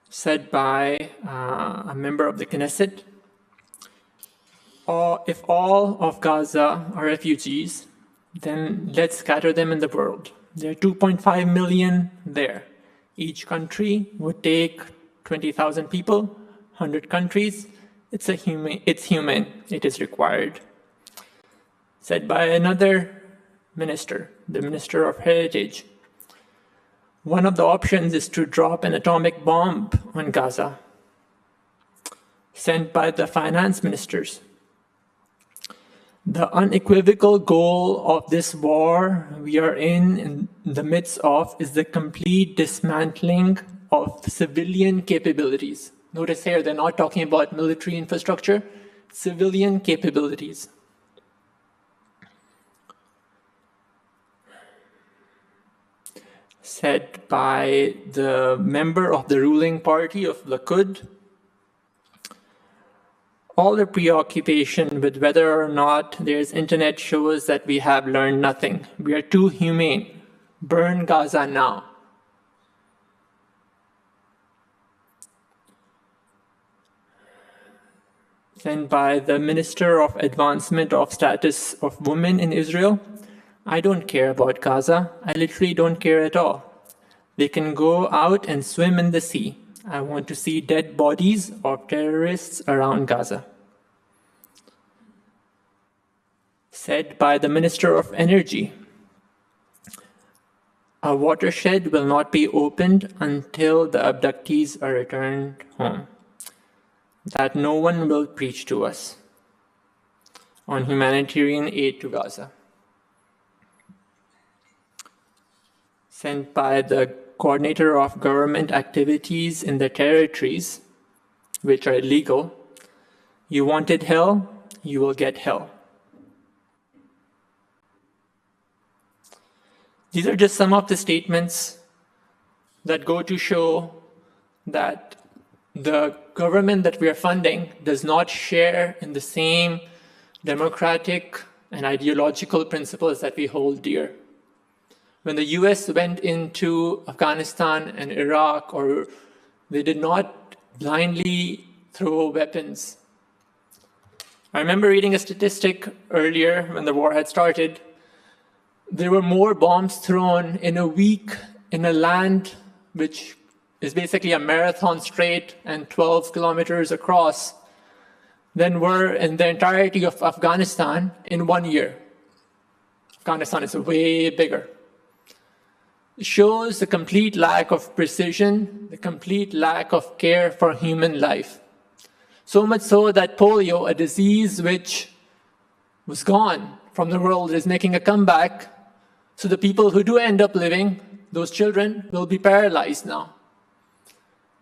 Speaker 10: Said by a member of the Knesset, if all of Gaza are refugees, then let's scatter them in the world. There are 2.5 million there. Each country would take 20,000 people, 100 countries. It's human. It is required. Said by another minister, the Minister of Heritage. One of the options is to drop an atomic bomb on Gaza. Sent by the finance ministers. The unequivocal goal of this war we are in the midst of is the complete dismantling of civilian capabilities. Notice here, they're not talking about military infrastructure, civilian capabilities. Said by the member of the ruling party of Likud, all the preoccupation with whether or not there's internet shows that we have learned nothing. We are too humane. Burn Gaza now. Sent by the Minister of Advancement of Status of Women in Israel, I don't care about Gaza. I literally don't care at all. They can go out and swim in the sea. I want to see dead bodies of terrorists around Gaza. Said by the Minister of Energy, a watershed will not be opened until the abductees are returned home. That no one will preach to us on humanitarian aid to Gaza. Sent by the coordinator of government activities in the territories, which are illegal. You wanted hell, you will get hell. These are just some of the statements that go to show that the government that we are funding does not share in the same democratic and ideological principles that we hold dear. When the US went into Afghanistan and Iraq, or they did not blindly throw weapons. I remember reading a statistic earlier when the war had started. There were more bombs thrown in a week in a land which is basically a marathon straight and 12 kilometers across than were in the entirety of Afghanistan in 1 year. Afghanistan is way bigger. It shows the complete lack of precision, the complete lack of care for human life. So much so that polio, a disease which was gone from the world, is making a comeback. So the people who do end up living, those children, will be paralyzed now.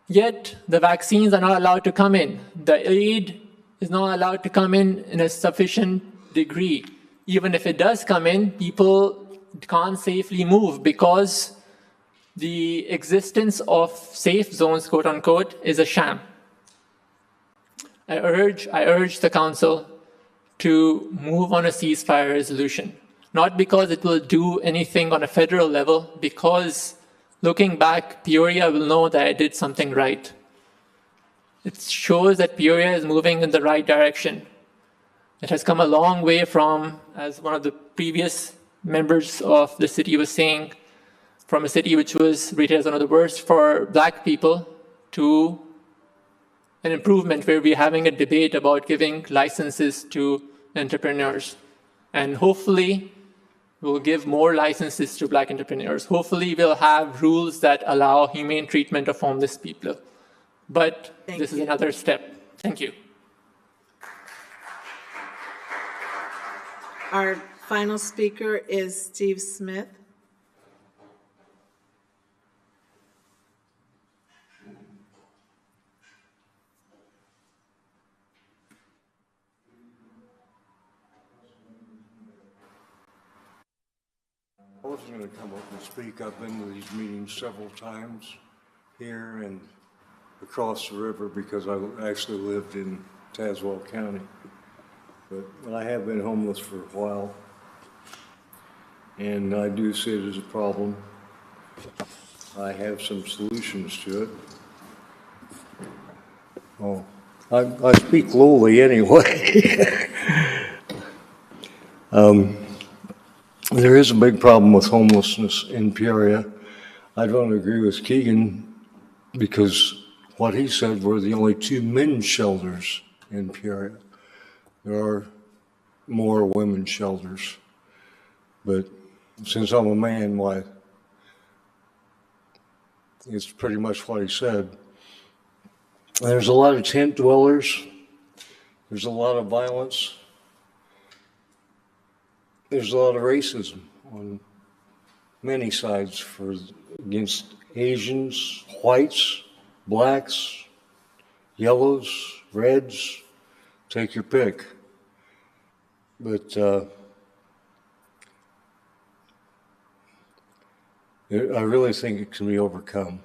Speaker 10: Yet the vaccines are not allowed to come in. The aid is not allowed to come in a sufficient degree. Even if it does come in, people can't safely move because the existence of safe zones, quote unquote, is a sham. I urge the Council to move on a ceasefire resolution, not because it will do anything on a federal level, because looking back, Peoria will know that I did something right. It shows that Peoria is moving in the right direction. It has come a long way from, as one of the previous members of the city was saying, from a city which was rated as one of the worst for Black people to an improvement where we're having a debate about giving licenses to entrepreneurs. And hopefully, we'll give more licenses to Black entrepreneurs. Hopefully, we'll have rules that allow humane treatment of homeless people. But this is another step. Thank you.
Speaker 1: Our final speaker is Steve Smith.
Speaker 11: I wasn't going to come up and speak. I've been to these meetings several times here, and
Speaker 3: across the river because I actually lived in Tazewell County. But I have been homeless for a while, and I do see it as a problem. I have some solutions to it. Oh, I speak lowly anyway. There is a big problem with homelessness in Peoria. I don't agree with Keegan because what he said were the only 2 men's shelters in Peoria. There are more women's shelters, but since I'm a man, why, it's pretty much what he said. There's a lot of tent dwellers. There's a lot of violence. There's a lot of racism on many sides against Asians, whites, blacks, yellows, reds, take your pick. But I really think it can be overcome.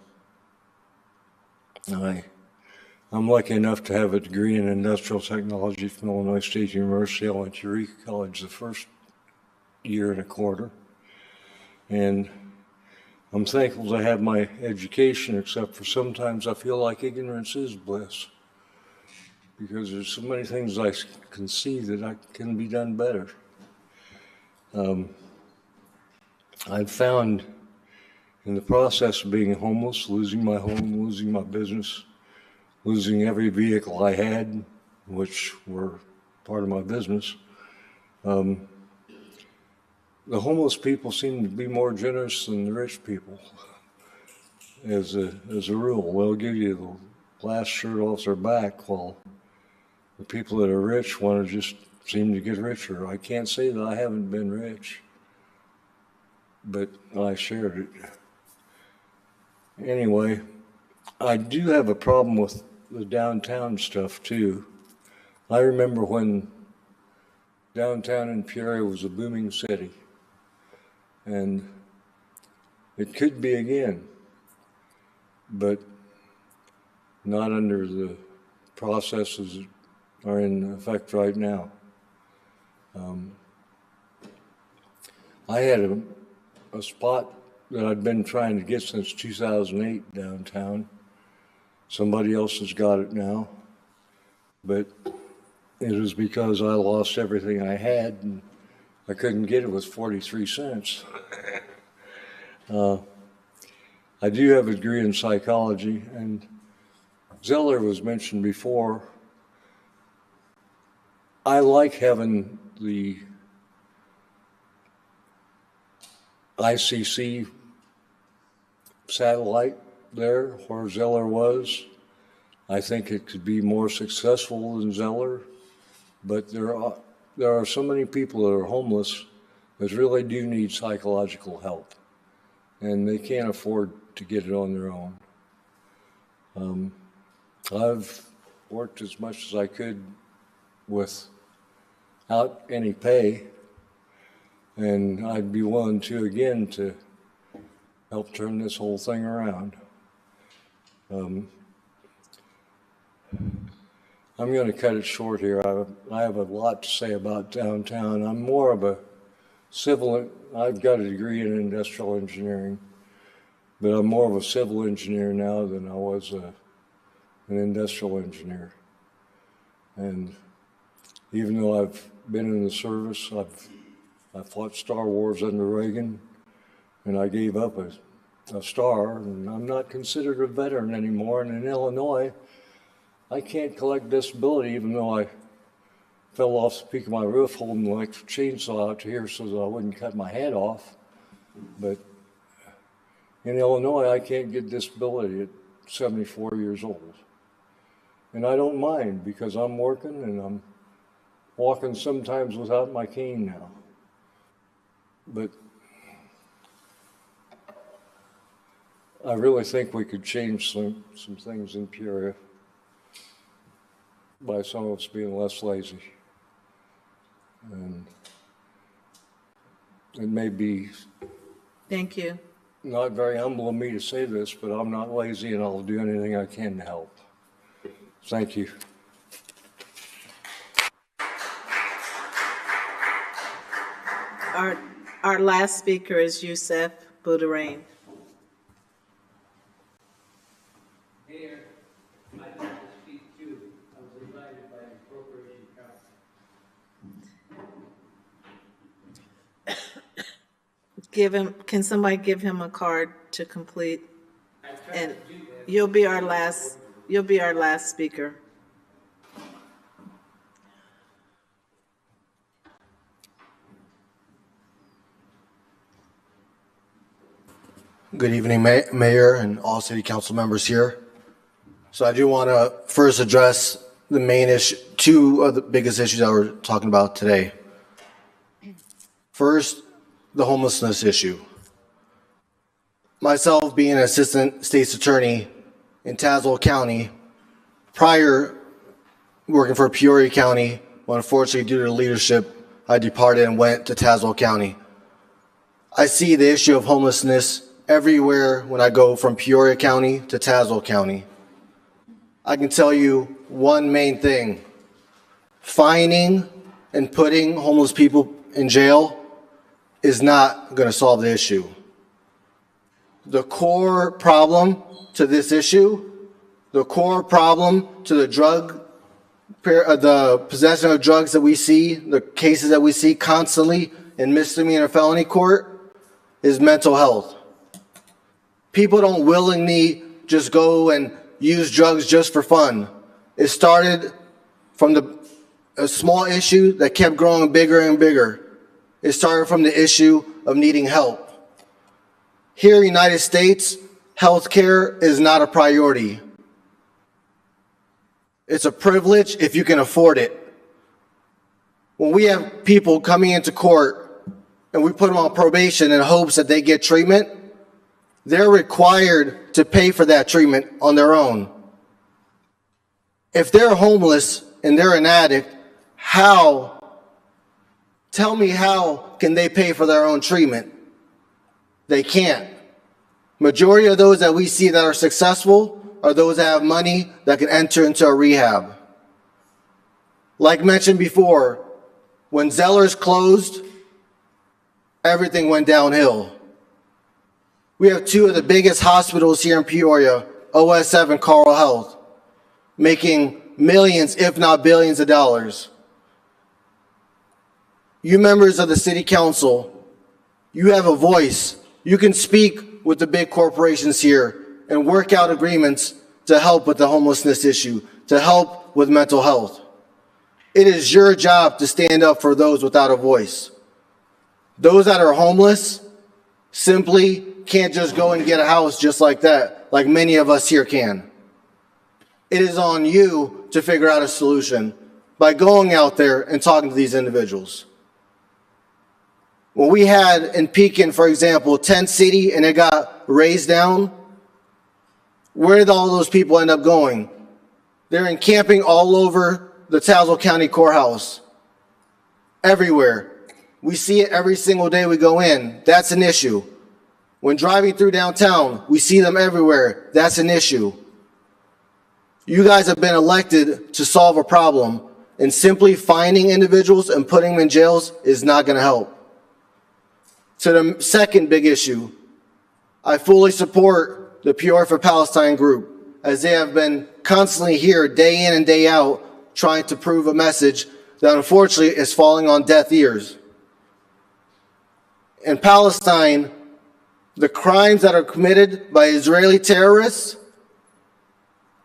Speaker 3: I'm lucky enough to have a degree in industrial technology from Illinois State University. I went to Eureka College the first year and a quarter. And I'm thankful to have my education, except for sometimes I feel like ignorance is bliss. Because there's so many things I can see that can be done better. I've found in the process of being homeless, losing my home, losing my business, losing every vehicle I had, which were part of my business, the homeless people seem to be more generous than the rich people. As a rule, they'll give you the last shirt off their back, while the people that are rich want to just seem to get richer. I can't say that I haven't been rich, but I shared it. Anyway, I do have a problem with the downtown stuff too. I remember when downtown in Peoria was a booming city, and it could be again, but not under the processes that are in effect right now. I had a spot that I'd been trying to get since 2008 downtown. Somebody else has got it now, but it was because I lost everything I had and I couldn't get it with 43 cents. I do have a degree in psychology, and Zeller was mentioned before. I like having the ICC satellite there where Zeller was. I think it could be more successful than Zeller, but there are so many people that are homeless that really do need psychological help, and they can't afford to get it on their own. I've worked as much as I could without any pay, and I'd be willing to again to help turn this whole thing around. I'm going to cut it short here. I have a lot to say about downtown. I'm more of a I've got a degree in industrial engineering, but I'm more of a civil engineer now than I was an industrial engineer. And even though I've been in the service, I fought Star Wars under Reagan, and I gave up a star, and I'm not considered a veteran anymore. And in Illinois, I can't collect disability, even though I fell off the peak of my roof holding an electric chainsaw out to here so that I wouldn't cut my head off. But in Illinois, I can't get disability at 74 years old. And I don't mind, because I'm working and I'm walking sometimes without my cane now. But I really think we could change some things in Peoria by some of us being less lazy. And it may be
Speaker 1: Thank you.
Speaker 11: not very humble of me to say this, but I'm not lazy and I'll do anything I can to help. Thank you.
Speaker 1: Our last speaker is Youssef Boudarain.
Speaker 12: Mayor, I'd like to speak too. I was invited by the Corporation Council.
Speaker 1: Can somebody give him a card to complete? And you'll be our last speaker.
Speaker 14: Good evening, Mayor and all City Council members here. So I do want to first address the main issue, two of the biggest issues that we're talking about today. First, the homelessness issue. Myself being an assistant state's attorney in Tazewell County, prior working for Peoria County, when unfortunately due to leadership, I departed and went to Tazewell County. I see the issue of homelessness everywhere when I go from Peoria County to Tazewell County. I can tell you one main thing: fining and putting homeless people in jail is not going to solve the issue. The core problem to this issue, the core problem to the possession of drugs that we see, the cases that we see constantly in misdemeanor felony court, is mental health. People don't willingly just go and use drugs just for fun. It started from a small issue that kept growing bigger and bigger. It started from the issue of needing help. Here in the United States, healthcare is not a priority. It's a privilege if you can afford it. When we have people coming into court and we put them on probation in hopes that they get treatment, they're required to pay for that treatment on their own. If they're homeless and they're an addict, tell me how can they pay for their own treatment? They can't. Majority of those that we see that are successful are those that have money that can enter into a rehab. Like mentioned before, when Zeller's closed, everything went downhill. We have two of the biggest hospitals here in Peoria, OSF and Carle Health, making millions, if not billions of dollars. You members of the City Council, you have a voice. You can speak with the big corporations here and work out agreements to help with the homelessness issue, to help with mental health. It is your job to stand up for those without a voice. Those that are homeless simply can't just go and get a house just like that, like many of us here can. It is on you to figure out a solution by going out there and talking to these individuals. When we had in Pekin, for example, Tent City, and it got raised down, where did all those people end up going? They're encamping all over the Tazewell County Courthouse. Everywhere. We see it every single day we go in. That's an issue. When driving through downtown, we see them everywhere. That's an issue. You guys have been elected to solve a problem, and simply finding individuals and putting them in jails is not going to help. To the second big issue, I fully support the Peoria for Palestine group, as they have been constantly here day in and day out trying to prove a message that unfortunately is falling on deaf ears. In Palestine, the crimes that are committed by Israeli terrorists,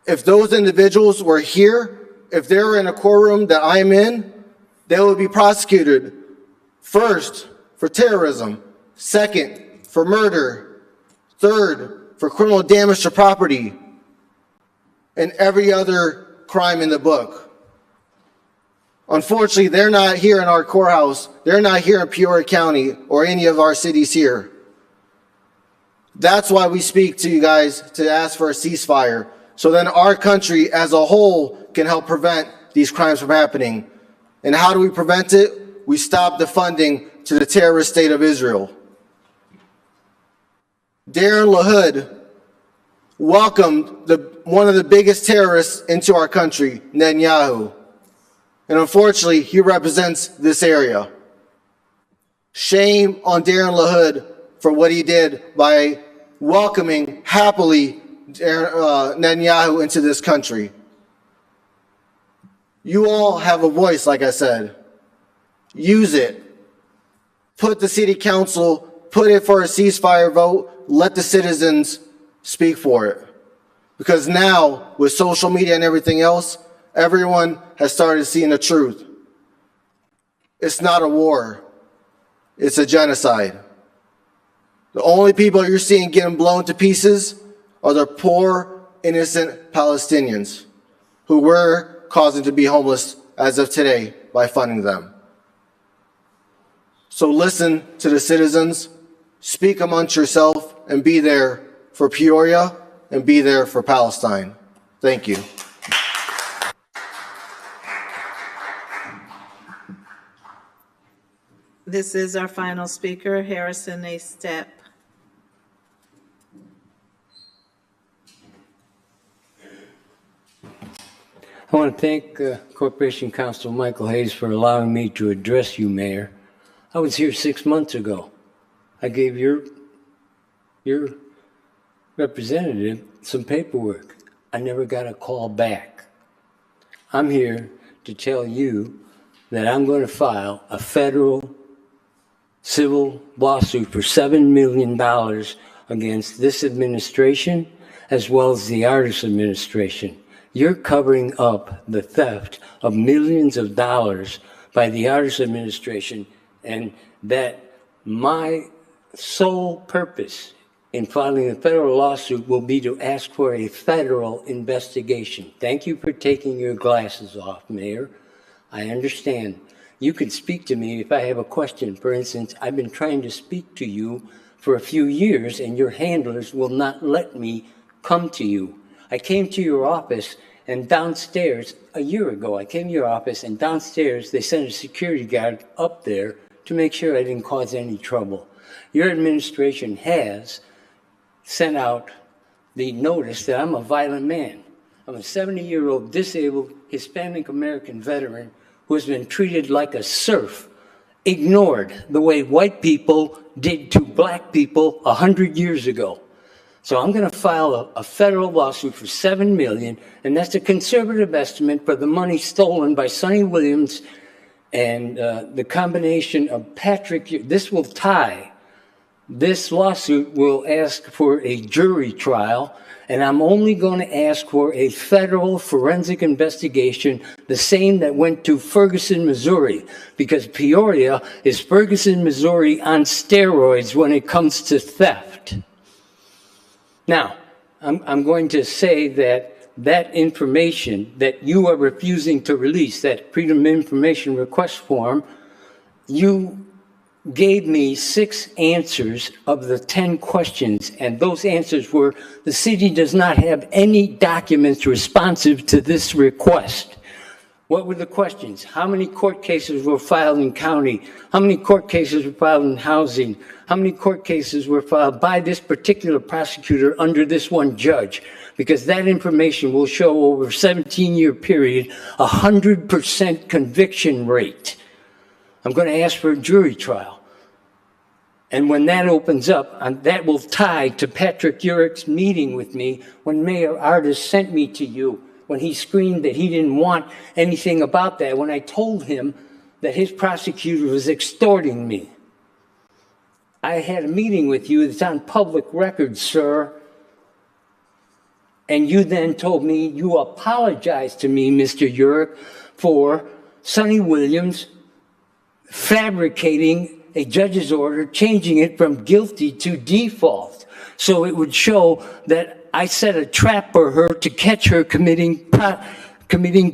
Speaker 14: if those individuals were here, if they were in a courtroom that I'm in, they would be prosecuted first for terrorism, second for murder, third for criminal damage to property, and every other crime in the book. Unfortunately, they're not here in our courthouse. They're not here in Peoria County or any of our cities here. That's why we speak to you guys to ask for a ceasefire, so then our country as a whole can help prevent these crimes from happening. And how do we prevent it? We stop the funding to the terrorist state of Israel. Darren LaHood welcomed one of the biggest terrorists into our country, Netanyahu. And unfortunately, he represents this area. Shame on Darren LaHood for what he did by welcoming happily Netanyahu into this country. You all have a voice, like I said. Use it. Put the city council, put it for a ceasefire vote. Let the citizens speak for it. Because now, with social media and everything else, everyone has started seeing the truth. It's not a war. It's a genocide. The only people you're seeing getting blown to pieces are the poor, innocent Palestinians who we're causing to be homeless as of today by funding them. So listen to the citizens, speak amongst yourself, and be there for Peoria and be there for Palestine. Thank you.
Speaker 1: This is our final speaker, Harrison A. Stepp.
Speaker 12: I want to thank Corporation Counsel Michael Hayes for allowing me to address you, Mayor. I was here 6 months ago. I gave your representative some paperwork. I never got a call back. I'm here to tell you that I'm going to file a federal civil lawsuit for $7 million against this administration as well as the Artist Administration. You're covering up the theft of millions of dollars by the Artist Administration, and that my sole purpose in filing a federal lawsuit will be to ask for a federal investigation. Thank you for taking your glasses off, Mayor. I understand. You can speak to me if I have a question. For instance, I've been trying to speak to you for a few years, and your handlers will not let me come to you. I came to your office, and downstairs, a year ago, I came to your office, and downstairs, they sent a security guard up there to make sure I didn't cause any trouble. Your administration has sent out the notice that I'm a violent man. I'm a 70-year-old disabled Hispanic American veteran who has been treated like a serf, ignored the way white people did to black people 100 years ago. So I'm going to file a federal lawsuit for $7 million, and that's a conservative estimate for the money stolen by Sonny Williams and the combination of Patrick. This will tie. This lawsuit will ask for a jury trial, and I'm only going to ask for a federal forensic investigation, the same that went to Ferguson, Missouri, because Peoria is Ferguson, Missouri on steroids when it comes to theft. Now, I'm going to say that information that you are refusing to release, that Freedom of Information request form, you gave me 6 answers of the 10 questions, and those answers were, the city does not have any documents responsive to this request. What were the questions? How many court cases were filed in county? How many court cases were filed in housing? How many court cases were filed by this particular prosecutor under this one judge? Because that information will show over a 17-year period, 100% conviction rate. I'm going to ask for a jury trial. And when that opens up, that will tie to Patrick Urick's meeting with me when Mayor Artis sent me to you, when he screamed that he didn't want anything about that, when I told him that his prosecutor was extorting me. I had a meeting with you that's on public record, sir. And you then told me, you apologized to me, Mr. Urick, for Sonny Williams fabricating a judge's order, changing it from guilty to default. So it would show that I set a trap for her to catch her committing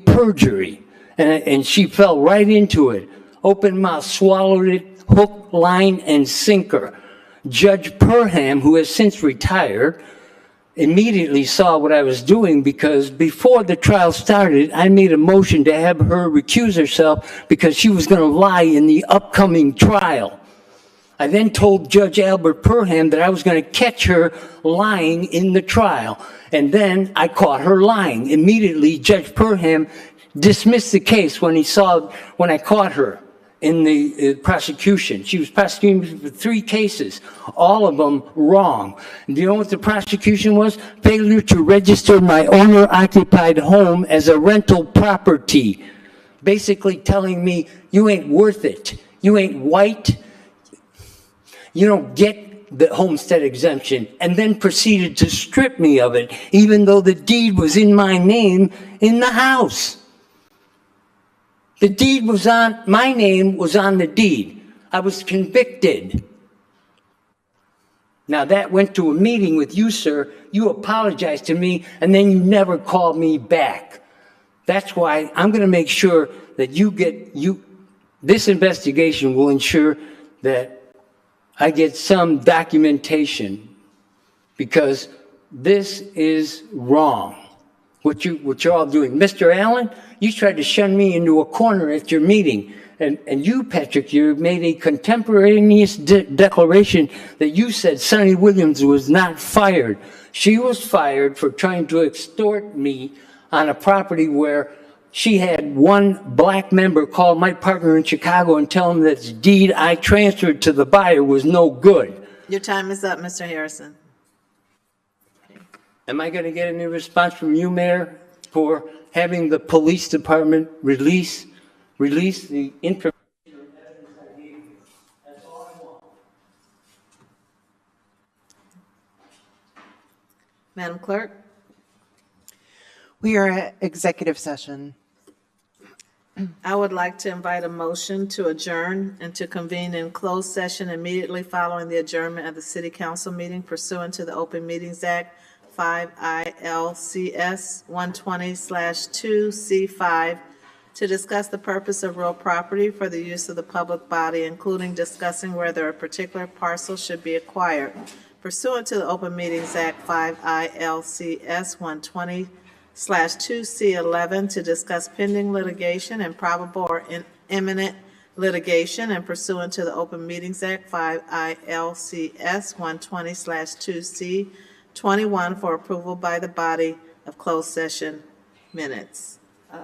Speaker 12: perjury. And she fell right into it. Open mouth, swallowed it, hook, line, and sinker. Judge Perham, who has since retired, immediately saw what I was doing, because before the trial started, I made a motion to have her recuse herself because she was going to lie in the upcoming trial. I then told Judge Albert Perham that I was going to catch her lying in the trial. And then I caught her lying. Immediately, Judge Perham dismissed the case when I caught her in the prosecution. She was prosecuted for 3 cases, all of them wrong. Do you know what the prosecution was? Failure to register my owner-occupied home as a rental property. Basically telling me, you ain't worth it. You ain't white. You don't get the homestead exemption, and then proceeded to strip me of it, even though the deed was in my name in the house. The deed was on, my name was on the deed. I was convicted. Now that went to a meeting with you, sir. You apologized to me, and then you never called me back. That's why I'm going to make sure that this investigation will ensure that I get some documentation, because this is wrong, what you're all doing. Mr. Allen, you tried to shun me into a corner at your meeting. And you, Patrick, you made a contemporaneous declaration that you said Sonny Williams was not fired. She was fired for trying to extort me on a property where she had one black member call my partner in Chicago and tell him that the deed I transferred to the buyer was no good.
Speaker 1: Your time is up, Mr. Harrison.
Speaker 12: Am I going to get any response from you, Mayor, for having the police department release the information? That's all I want.
Speaker 1: Madam Clerk?
Speaker 2: We are at executive session.
Speaker 1: I would like to invite a motion to adjourn and to convene in closed session immediately following the adjournment of the City Council meeting pursuant to the Open Meetings Act 5 ILCS 120/2C5 to discuss the purpose of real property for the use of the public body, including discussing whether a particular parcel should be acquired pursuant to the Open Meetings Act 5 ILCS 120/2C11 to discuss pending litigation and probable or imminent litigation, and pursuant to the Open Meetings Act 5 ILCS 120/2C21 for approval by the body of closed session minutes.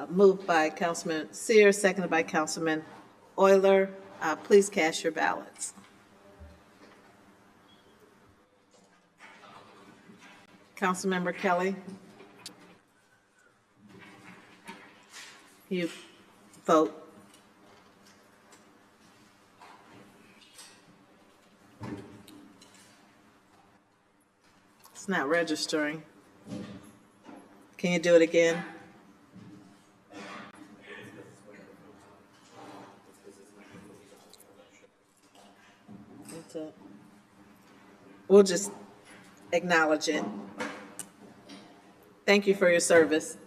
Speaker 1: Moved by Councilman Sears, seconded by Councilman Euler. Please cast your ballots. Councilmember Kelly? You vote. It's not registering. Can you do it again? We'll just acknowledge it. Thank you for your service.